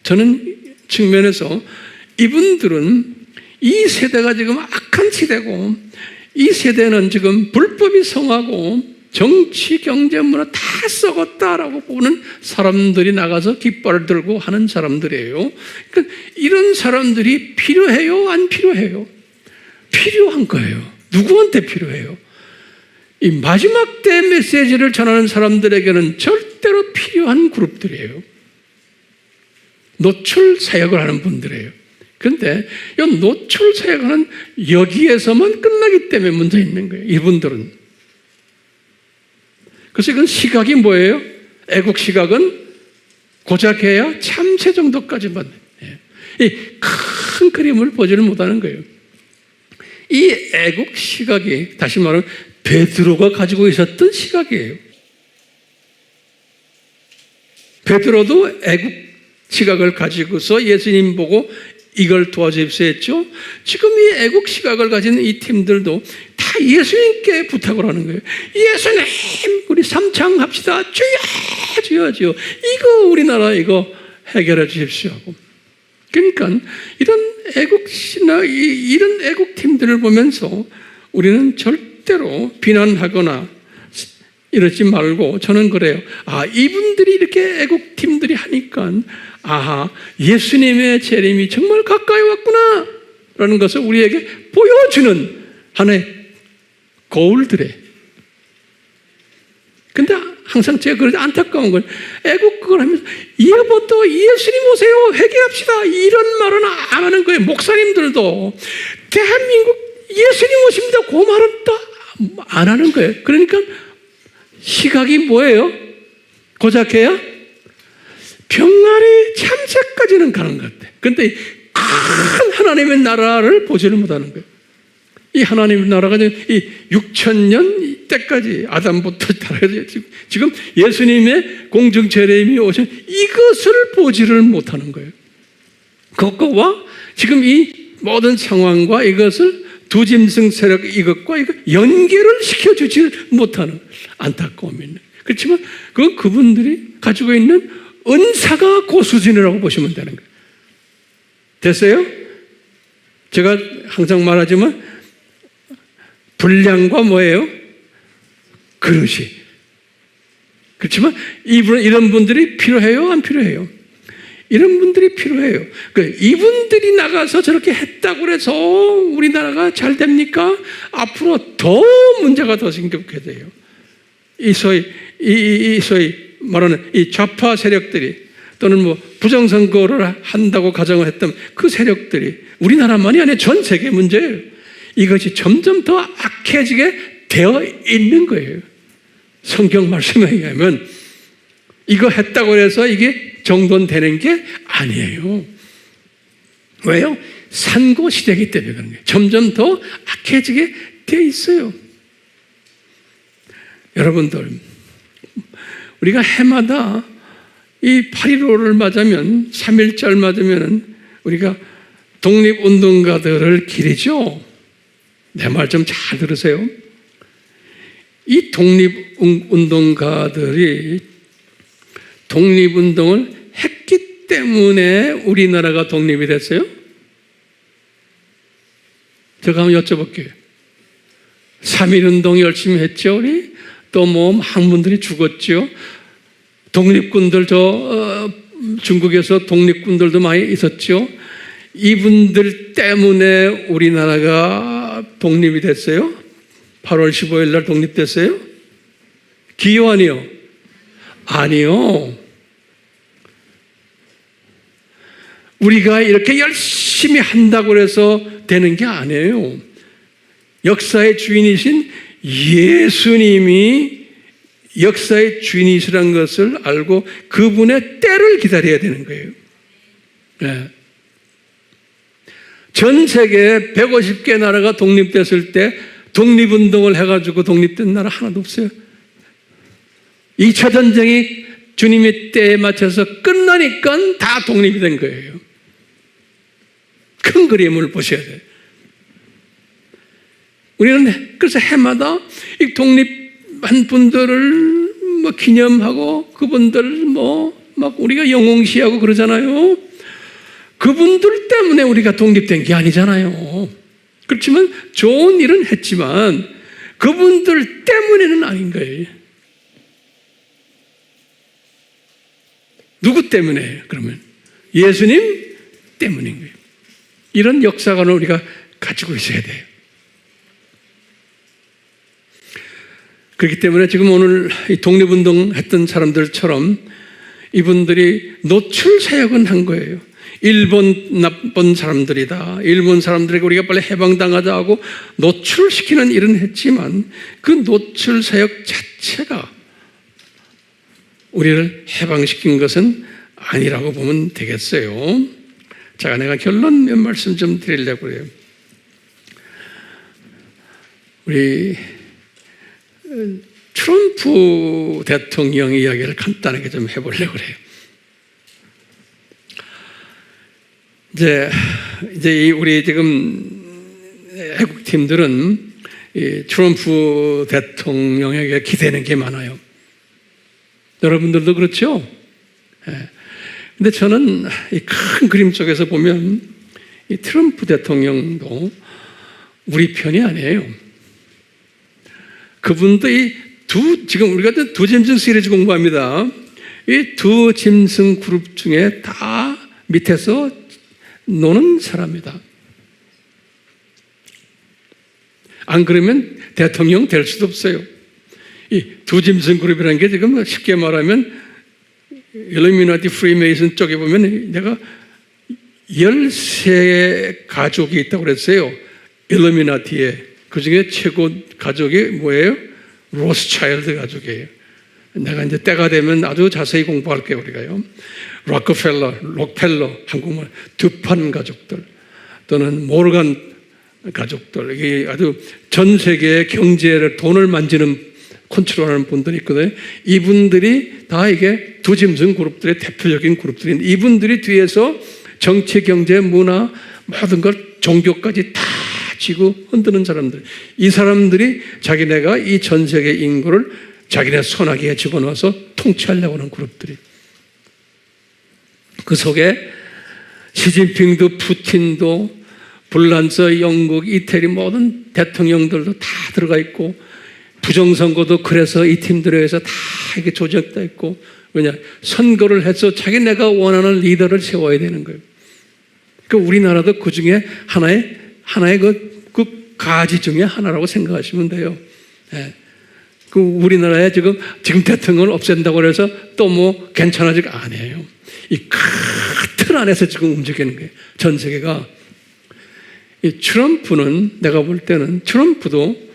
저는 측면에서 이분들은 이 세대가 지금 악한 시대고 이 세대는 지금 불법이 성하고 정치, 경제, 문화 다 썩었다라고 보는 사람들이 나가서 깃발을 들고 하는 사람들이에요. 그러니까 이런 사람들이 필요해요? 안 필요해요? 필요한 거예요. 누구한테 필요해요? 이 마지막 때 메시지를 전하는 사람들에게는 절대로 필요한 그룹들이에요. 노출 사역을 하는 분들이에요. 그런데 이 노출 사역은 여기에서만 끝나기 때문에 문제 있는 거예요. 이분들은. 그래서 이건 시각이 뭐예요? 애국 시각은 고작 해야 참새 정도까지만. 이 큰 그림을 보지를 못하는 거예요. 이 애국 시각이 다시 말하면 베드로가 가지고 있었던 시각이에요. 베드로도 애국 시각을 가지고서 예수님 보고 이걸 도와주십시오 했죠. 지금 이 애국 시각을 가진 이 팀들도 다 예수님께 부탁을 하는 거예요. 예수님, 우리 삼창합시다. 주여, 주여, 주여. 이거 우리나라 이거 해결해 주십시오 하고. 그러니까 이런 애국시나 이런 애국팀들을 보면서 우리는 절대로 비난하거나 이러지 말고 저는 그래요. 이분들이 이렇게 애국팀들이 하니까 예수님의 재림이 정말 가까이 왔구나 라는 것을 우리에게 보여주는 하나의 거울들에. 근데 항상 제가 그래도 안타까운 건 애국 그걸 하면서 여보 예수님 오세요 회개합시다 이런 말은 안 하는 거예요. 목사님들도 대한민국 예수님 오십니다 그 말은 또 안 하는 거예요. 그러니까 시각이 뭐예요? 고작 해야 병아리 참새까지는 가는 것 같아. 그런데 큰 하나님의 나라를 보지를 못하는 거예요. 이 하나님의 나라가 이 6,000년 때까지 아담부터 달아야지 지금 예수님의 공중 재림이 오신 이것을 보지를 못하는 거예요. 그것과 지금 이 모든 상황과 이것을 두 짐승 세력 이것과 이거 연결을 시켜주지 못하는 안타까움이 있는. 그렇지만 그건 그분들이 가지고 있는 은사가 그 수준이라고 보시면 되는 거예요. 됐어요? 제가 항상 말하지만 분량과 뭐예요? 그릇이. 그렇지만 이런 분들이 필요해요? 안 필요해요? 이런 분들이 필요해요. 이분들이 나가서 저렇게 했다고 해서 우리나라가 잘 됩니까? 앞으로 더 문제가 더 심각해져요. 이 소위 말하는 이 좌파 세력들이 또는 뭐 부정선거를 한다고 가정을 했던 그 세력들이 우리나라만이 아니라 전 세계 문제예요. 이것이 점점 더 악해지게 되어 있는 거예요. 성경 말씀에 의하면 이거 했다고 해서 이게 정돈되는 게 아니에요. 왜요? 산고 시대이기 때문에 그런 거예요. 점점 더 악해지게 되어 있어요. 여러분들, 우리가 해마다 이 8.15를 맞으면 3.1절 맞으면 우리가 독립운동가들을 기리죠. 내 말 좀 잘 들으세요. 이 독립운동가들이 독립운동을 했기 때문에 우리나라가 독립이 됐어요? 제가 한번 여쭤볼게요. 3.1운동 열심히 했죠, 우리? 또 뭐 많은 분들이 죽었죠. 독립군들 중국에서 독립군들도 많이 있었죠. 이분들 때문에 우리나라가 독립이 됐어요? 8월 15일 날 독립됐어요? 기요아니요? 아니요. 우리가 이렇게 열심히 한다고 해서 되는 게 아니에요. 역사의 주인이신 예수님이 역사의 주인이시라는 것을 알고 그분의 때를 기다려야 되는 거예요. 네. 전 세계 150개 나라가 독립됐을 때 독립운동을 해가지고 독립된 나라 하나도 없어요. 2차 전쟁이 주님의 때에 맞춰서 끝나니까 다 독립이 된 거예요. 큰 그림을 보셔야 돼요. 우리는 그래서 해마다 이 독립한 분들을 뭐 기념하고 그분들 막 우리가 영웅시하고 그러잖아요. 그분들 때문에 우리가 독립된 게 아니잖아요. 그렇지만 좋은 일은 했지만 그분들 때문에는 아닌 거예요. 누구 때문에 그러면? 예수님 때문인 거예요. 이런 역사관을 우리가 가지고 있어야 돼요. 그렇기 때문에 지금 오늘 이 독립운동 했던 사람들처럼 이분들이 노출 사역은 한 거예요. 일본 나쁜 사람들이다. 일본 사람들에게 우리가 빨리 해방당하자 하고 노출시키는 일은 했지만 그 노출 사역 자체가 우리를 해방시킨 것은 아니라고 보면 되겠어요. 자, 내가 결론 몇 말씀 좀 드리려고 해요. 우리 트럼프 대통령 이야기를 간단하게 좀 해보려고 그래요. 이제 우리 지금 애국팀들은 이 트럼프 대통령에게 기대는 게 많아요. 여러분들도 그렇죠? 근데 저는 이 큰 그림 속에서 보면 이 트럼프 대통령도 우리 편이 아니에요. 그분도 지금 우리가 두 짐승 시리즈 공부합니다. 이 두 짐승 그룹 중에 다 밑에서 노는 사람이다. 안 그러면 대통령 될 수도 없어요. 이 두 짐승 그룹이라는 게 지금 쉽게 말하면 일루미나티 프리메이슨 쪽에 보면 내가 13 가족이 있다고 그랬어요. 일루미나티에. 그 중에 최고 가족이 뭐예요? 로스차일드 가족이에요. 내가 이제 때가 되면 아주 자세히 공부할게요, 우리가요. 록펠러, 한국말, 두판 가족들, 또는 모르간 가족들, 이게 아주 전 세계의 경제를, 돈을 만지는 컨트롤하는 분들이 있거든요. 이분들이 다 이게 두 짐승 그룹들의 대표적인 그룹들인데, 이분들이 뒤에서 정치, 경제, 문화 모든 걸, 종교까지 다 쥐고 흔드는 사람들. 이 사람들이 자기네가 이 전 세계 인구를 자기네 손아귀에 집어넣어서 통치하려고 하는 그룹들이. 그 속에 시진핑도 푸틴도 불란서, 영국, 이태리 모든 대통령들도 다 들어가 있고, 부정선거도 그래서 이 팀들에 의해서 다 이게 조작되어 있고, 왜냐? 선거를 해서 자기네가 원하는 리더를 세워야 되는 거예요. 그 우리나라도 그 중에 하나의 그 가지 중에 하나라고 생각하시면 돼요. 예. 그 우리나라에 지금 대통령을 없앤다고 해서 또 뭐 괜찮아지가 아니에요. 이 큰 틀 안에서 지금 움직이는 거예요. 전 세계가. 이 트럼프는, 내가 볼 때는 트럼프도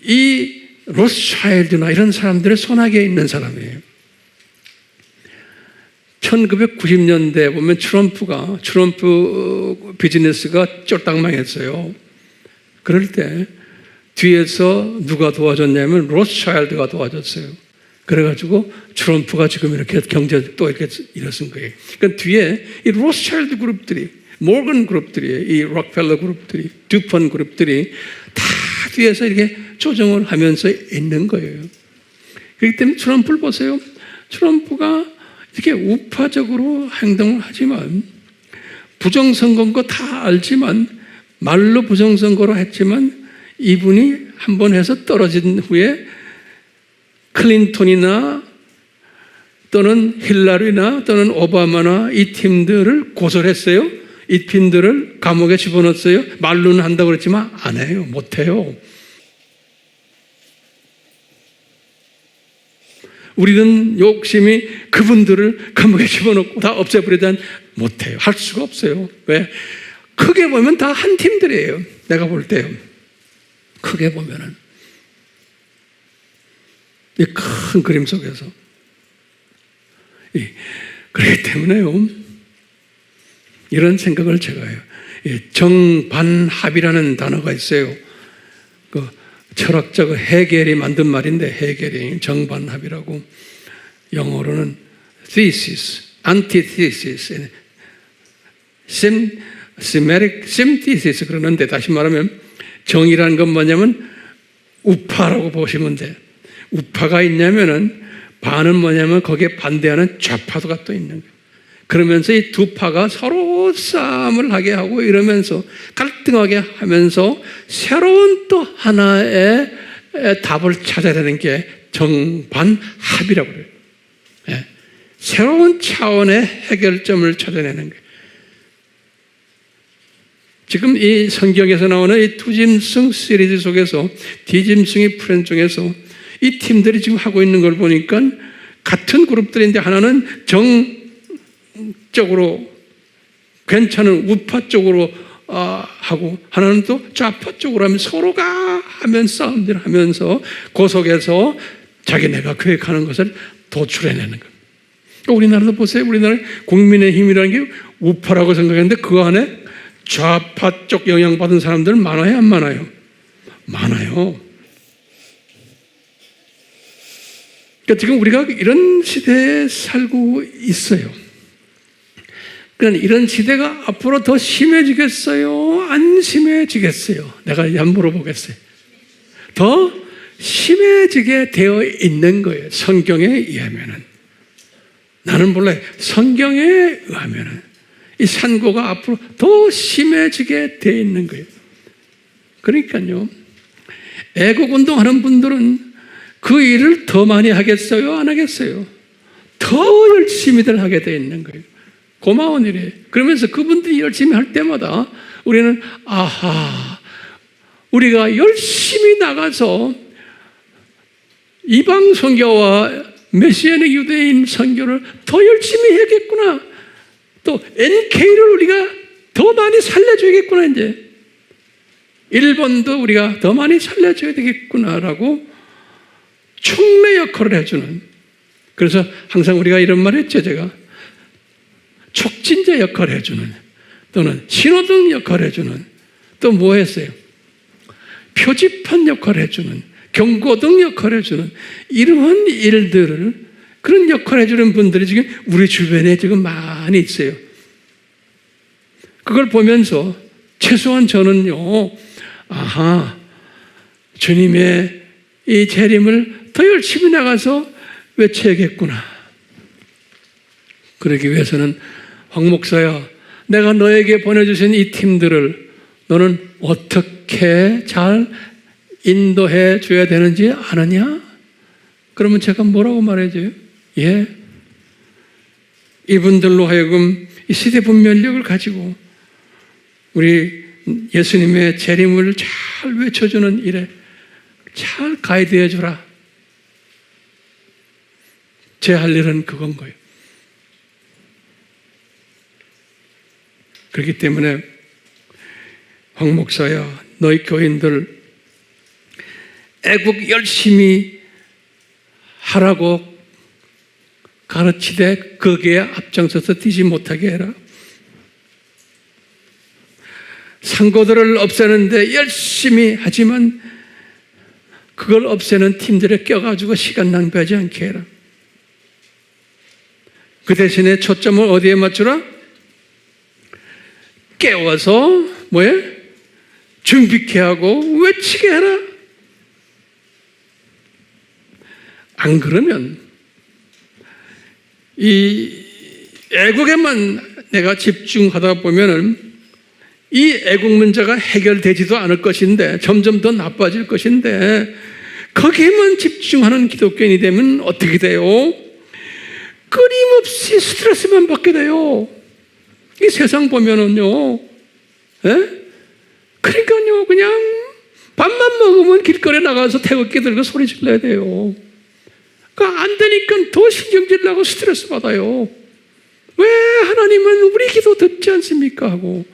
이 로스차일드나 이런 사람들의 손아귀에 있는 사람이에요. 1990년대에 보면 트럼프 비즈니스가 쫄딱 망했어요. 그럴 때 뒤에서 누가 도와줬냐면 로스차일드가 도와줬어요. 그래가지고 트럼프가 지금 이렇게 경제 또 이렇게 일어선 거예요. 그러니까 뒤에 이 로스차일드 그룹들이, 모건 그룹들이, 이 록펠러 그룹들이, 듀폰 그룹들이 다 뒤에서 이렇게 조정을 하면서 있는 거예요. 그렇기 때문에 트럼프를 보세요. 트럼프가 이렇게 우파적으로 행동을 하지만, 부정선거인 거 다 알지만, 말로 부정선거로 했지만, 이분이 한 번 해서 떨어진 후에 클린턴이나 또는 힐러리나 또는 오바마나 이 팀들을 고소를 했어요. 이 팀들을 감옥에 집어넣었어요. 말로는 한다고 그랬지만 안 해요. 못 해요. 우리는 욕심이 그분들을 감옥에 집어넣고 다 없애버리다 못해요. 할 수가 없어요. 왜? 크게 보면 다 한 팀들이에요. 내가 볼 때요. 크게 보면은. 이 큰 그림 속에서. 그렇기 때문에요. 이런 생각을 제가 해요. 정반합이라는 단어가 있어요. 그 철학자가 헤겔이 만든 말인데, 헤겔이 정반합이라고, 영어로는 thesis, antithesis, synthesis 그러는데, 다시 말하면 정이라는 건 뭐냐면 우파라고 보시면 돼. 우파가 있냐면은 반은 뭐냐면 거기에 반대하는 좌파도가 또 있는 거예요. 그러면서 이 두 파가 서로 싸움을 하게 하고 이러면서 갈등하게 하면서 새로운 또 하나의 답을 찾아야 되는 게 정반합이라고 그래요. 예. 새로운 차원의 해결점을 찾아내는 거예요. 지금 이 성경에서 나오는 이 투짐승 시리즈 속에서 디짐승의 프렌 중에서 이 팀들이 지금 하고 있는 걸 보니까 같은 그룹들인데, 하나는 정적으로 괜찮은 우파 쪽으로 하고, 하나는 또 좌파 쪽으로 하면 서로가 하면 싸움들 하면서 그 속에서 자기네가 계획하는 것을 도출해내는 거예요. 그러니까 우리나라도 보세요. 우리나라 국민의힘이라는 게 우파라고 생각했는데 그 안에 좌파 쪽 영향받은 사람들 많아요, 안 많아요? 많아요. 그러니까 지금 우리가 이런 시대에 살고 있어요. 그러니까 이런 시대가 앞으로 더 심해지겠어요? 안 심해지겠어요? 내가 한번 물어보겠어요. 더 심해지게 되어 있는 거예요. 성경에 의하면은. 나는 몰라요. 성경에 의하면은. 이 산고가 앞으로 더 심해지게 되어 있는 거예요. 그러니까요, 애국운동하는 분들은 그 일을 더 많이 하겠어요? 안 하겠어요? 더 열심히들 하게 되어 있는 거예요. 고마운 일이에요. 그러면서 그분들이 열심히 할 때마다 우리는 아하, 우리가 열심히 나가서 이방 선교와 메시아닉 유대인 선교를 더 열심히 해야겠구나. 또 NK를 우리가 더 많이 살려줘야겠구나. 이제 일본도 우리가 더 많이 살려줘야 되겠구나라고 촉매 역할을 해주는, 그래서 항상 우리가 이런 말 했죠. 제가 촉진제 역할을 해주는, 또는 신호등 역할을 해주는, 또 뭐 했어요? 표지판 역할을 해주는, 경고등 역할을 해주는 이러한 일들을, 그런 역할을 해주는 분들이 지금 우리 주변에 지금 많이 있어요. 그걸 보면서 최소한 저는요, 아하, 주님의 이 재림을 더 열심히 나가서 외쳐야겠구나. 그러기 위해서는 황 목사야, 내가 너에게 보내주신 이 팀들을 너는 어떻게 잘 인도해 줘야 되는지 아느냐? 그러면 제가 뭐라고 말해줘요? 예. 이분들로 하여금 이 시대 분별력을 가지고 우리 예수님의 재림을 잘 외쳐주는 일에 잘 가이드해 주라. 제 할 일은 그건 거예요. 그렇기 때문에 황 목사야, 너희 교인들 애국 열심히 하라고 가르치되 거기에 앞장서서 뛰지 못하게 해라. 상고들을 없애는데 열심히 하지만 그걸 없애는 팀들에 껴가지고 시간 낭비하지 않게 해라. 그 대신에 초점을 어디에 맞추라? 깨워서 뭐에? 준비케 하고 외치게 해라. 안 그러면 이 애국에만 내가 집중하다 보면은 이 애국 문제가 해결되지도 않을 것인데 점점 더 나빠질 것인데 거기에만 집중하는 기독교인이 되면 어떻게 돼요? 끊임없이 스트레스만 받게 돼요. 이 세상 보면은요, 예? 그러니까요, 그냥 밥만 먹으면 길거리에 나가서 태극기 들고 소리 질러야 돼요. 그러니까 안 되니까 더 신경질 나고 스트레스 받아요. 왜 하나님은 우리 기도 듣지 않습니까? 하고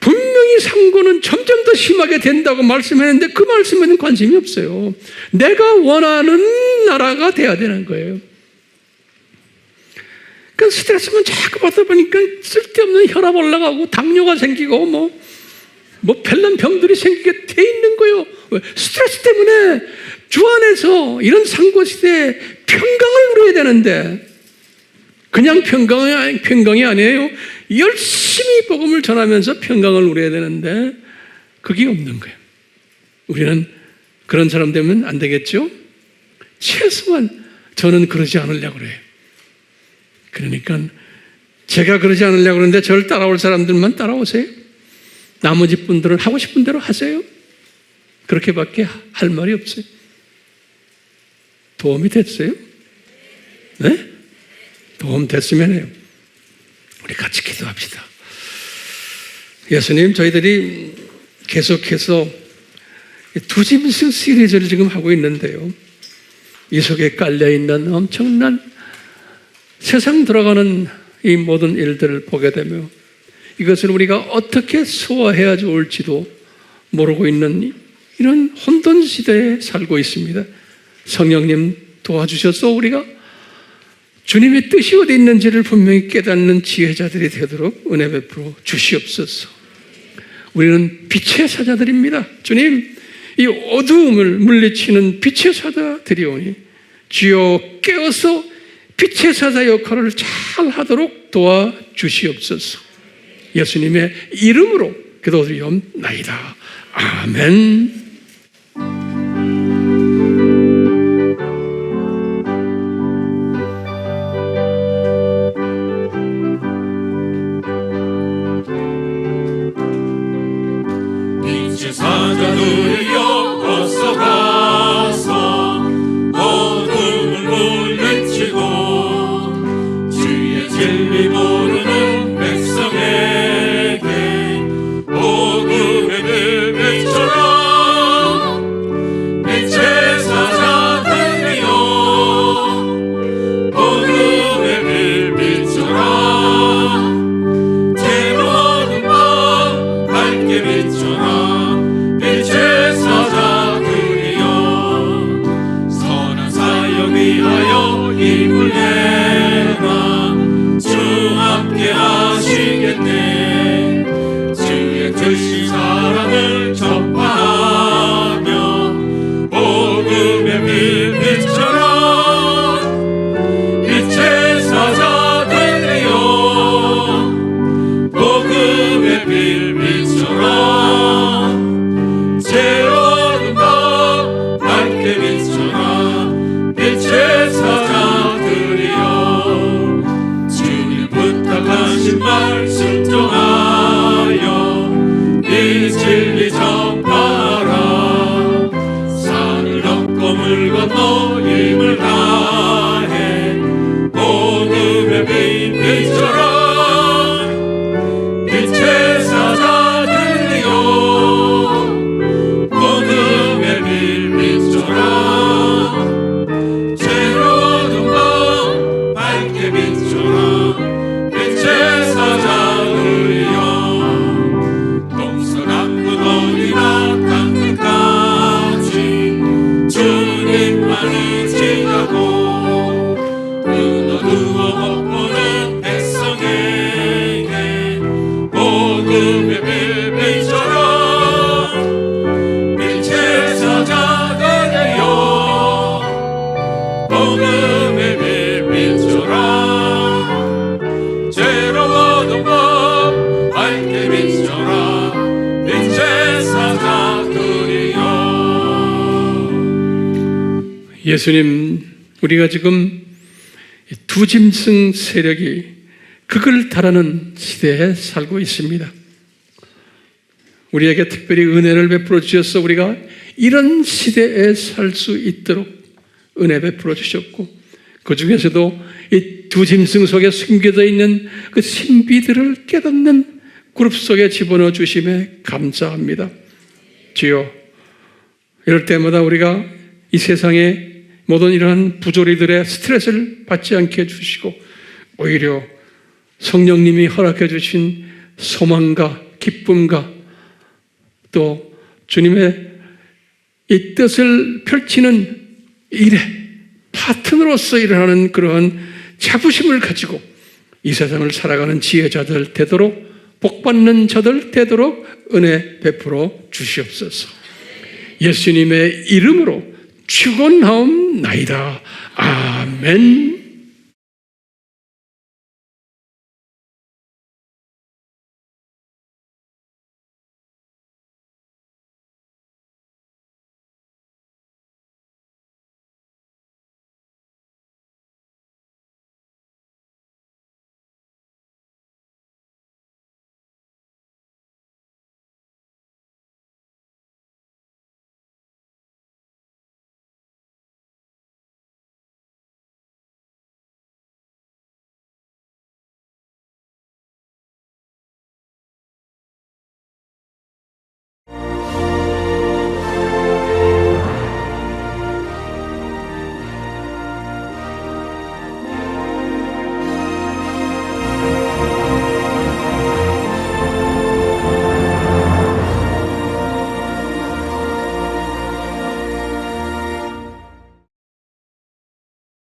분명히 상고는 점점 더 심하게 된다고 말씀했는데 그 말씀에는 관심이 없어요. 내가 원하는 나라가 돼야 되는 거예요. 그러니까 스트레스만 자꾸 받다 보니까 쓸데없는 혈압 올라가고 당뇨가 생기고 뭐 별난 병들이 생기게 돼 있는 거예요. 왜? 스트레스 때문에 주 안에서 이런 상고 시대에 평강을 누려야 되는데 그냥 평강이 아니에요. 열심히 복음을 전하면서 평강을 누려야 되는데 그게 없는 거예요. 우리는 그런 사람 되면 안 되겠죠? 최소한 저는 그러지 않으려고 그래요. 그러니까 제가 그러지 않으려고 그러는데 저를 따라올 사람들만 따라오세요. 나머지 분들은 하고 싶은 대로 하세요. 그렇게밖에 할 말이 없어요. 도움이 됐어요? 네? 도움 됐으면 해요. 우리 같이 기도합시다. 예수님, 저희들이 계속해서 두 짐승 시리즈를 지금 하고 있는데요. 이 속에 깔려있는 엄청난 세상 들어가는 이 모든 일들을 보게 되며 이것을 우리가 어떻게 소화해야 좋을지도 모르고 있는 이런 혼돈 시대에 살고 있습니다. 성령님 도와주셔서 우리가 주님의 뜻이 어디 있는지를 분명히 깨닫는 지혜자들이 되도록 은혜 베풀어 주시옵소서. 우리는 빛의 사자들입니다. 주님, 이 어두움을 물리치는 빛의 사자들이오니 주여 깨어서 빛의 사자 역할을 잘 하도록 도와주시옵소서. 예수님의 이름으로 기도드리옵나이다. 아멘. 빛의 사자들이여 어서 가서 어둠을 물리치고 주의 진리 모르는 백성에게 복음의 빛 비춰라. 빛의 사자들이여 복음의 빛 비춰라. 제 모든 밤 밝게 비춰라. 빛의 사자들이여 선한 사역 위하여 힘을 내라. 주 함께 하시겠네. 주의 뜻이 예수님, 우리가 지금 두 짐승 세력이 극을 달하는 시대에 살고 있습니다. 우리에게 특별히 은혜를 베풀어 주셔서 우리가 이런 시대에 살 수 있도록 은혜 베풀어 주셨고, 그 중에서도 이 두 짐승 속에 숨겨져 있는 그 신비들을 깨닫는 그룹 속에 집어넣어 주심에 감사합니다. 주여, 이럴 때마다 우리가 이 세상에 모든 이러한 부조리들의 스트레스를 받지 않게 해주시고, 오히려 성령님이 허락해 주신 소망과 기쁨과 또 주님의 이 뜻을 펼치는 일에 파트너로서 일어나는 그러한 자부심을 가지고 이 세상을 살아가는 지혜자들 되도록, 복받는 자들 되도록 은혜 베풀어 주시옵소서. 예수님의 이름으로 축원하옵나이다. 아멘.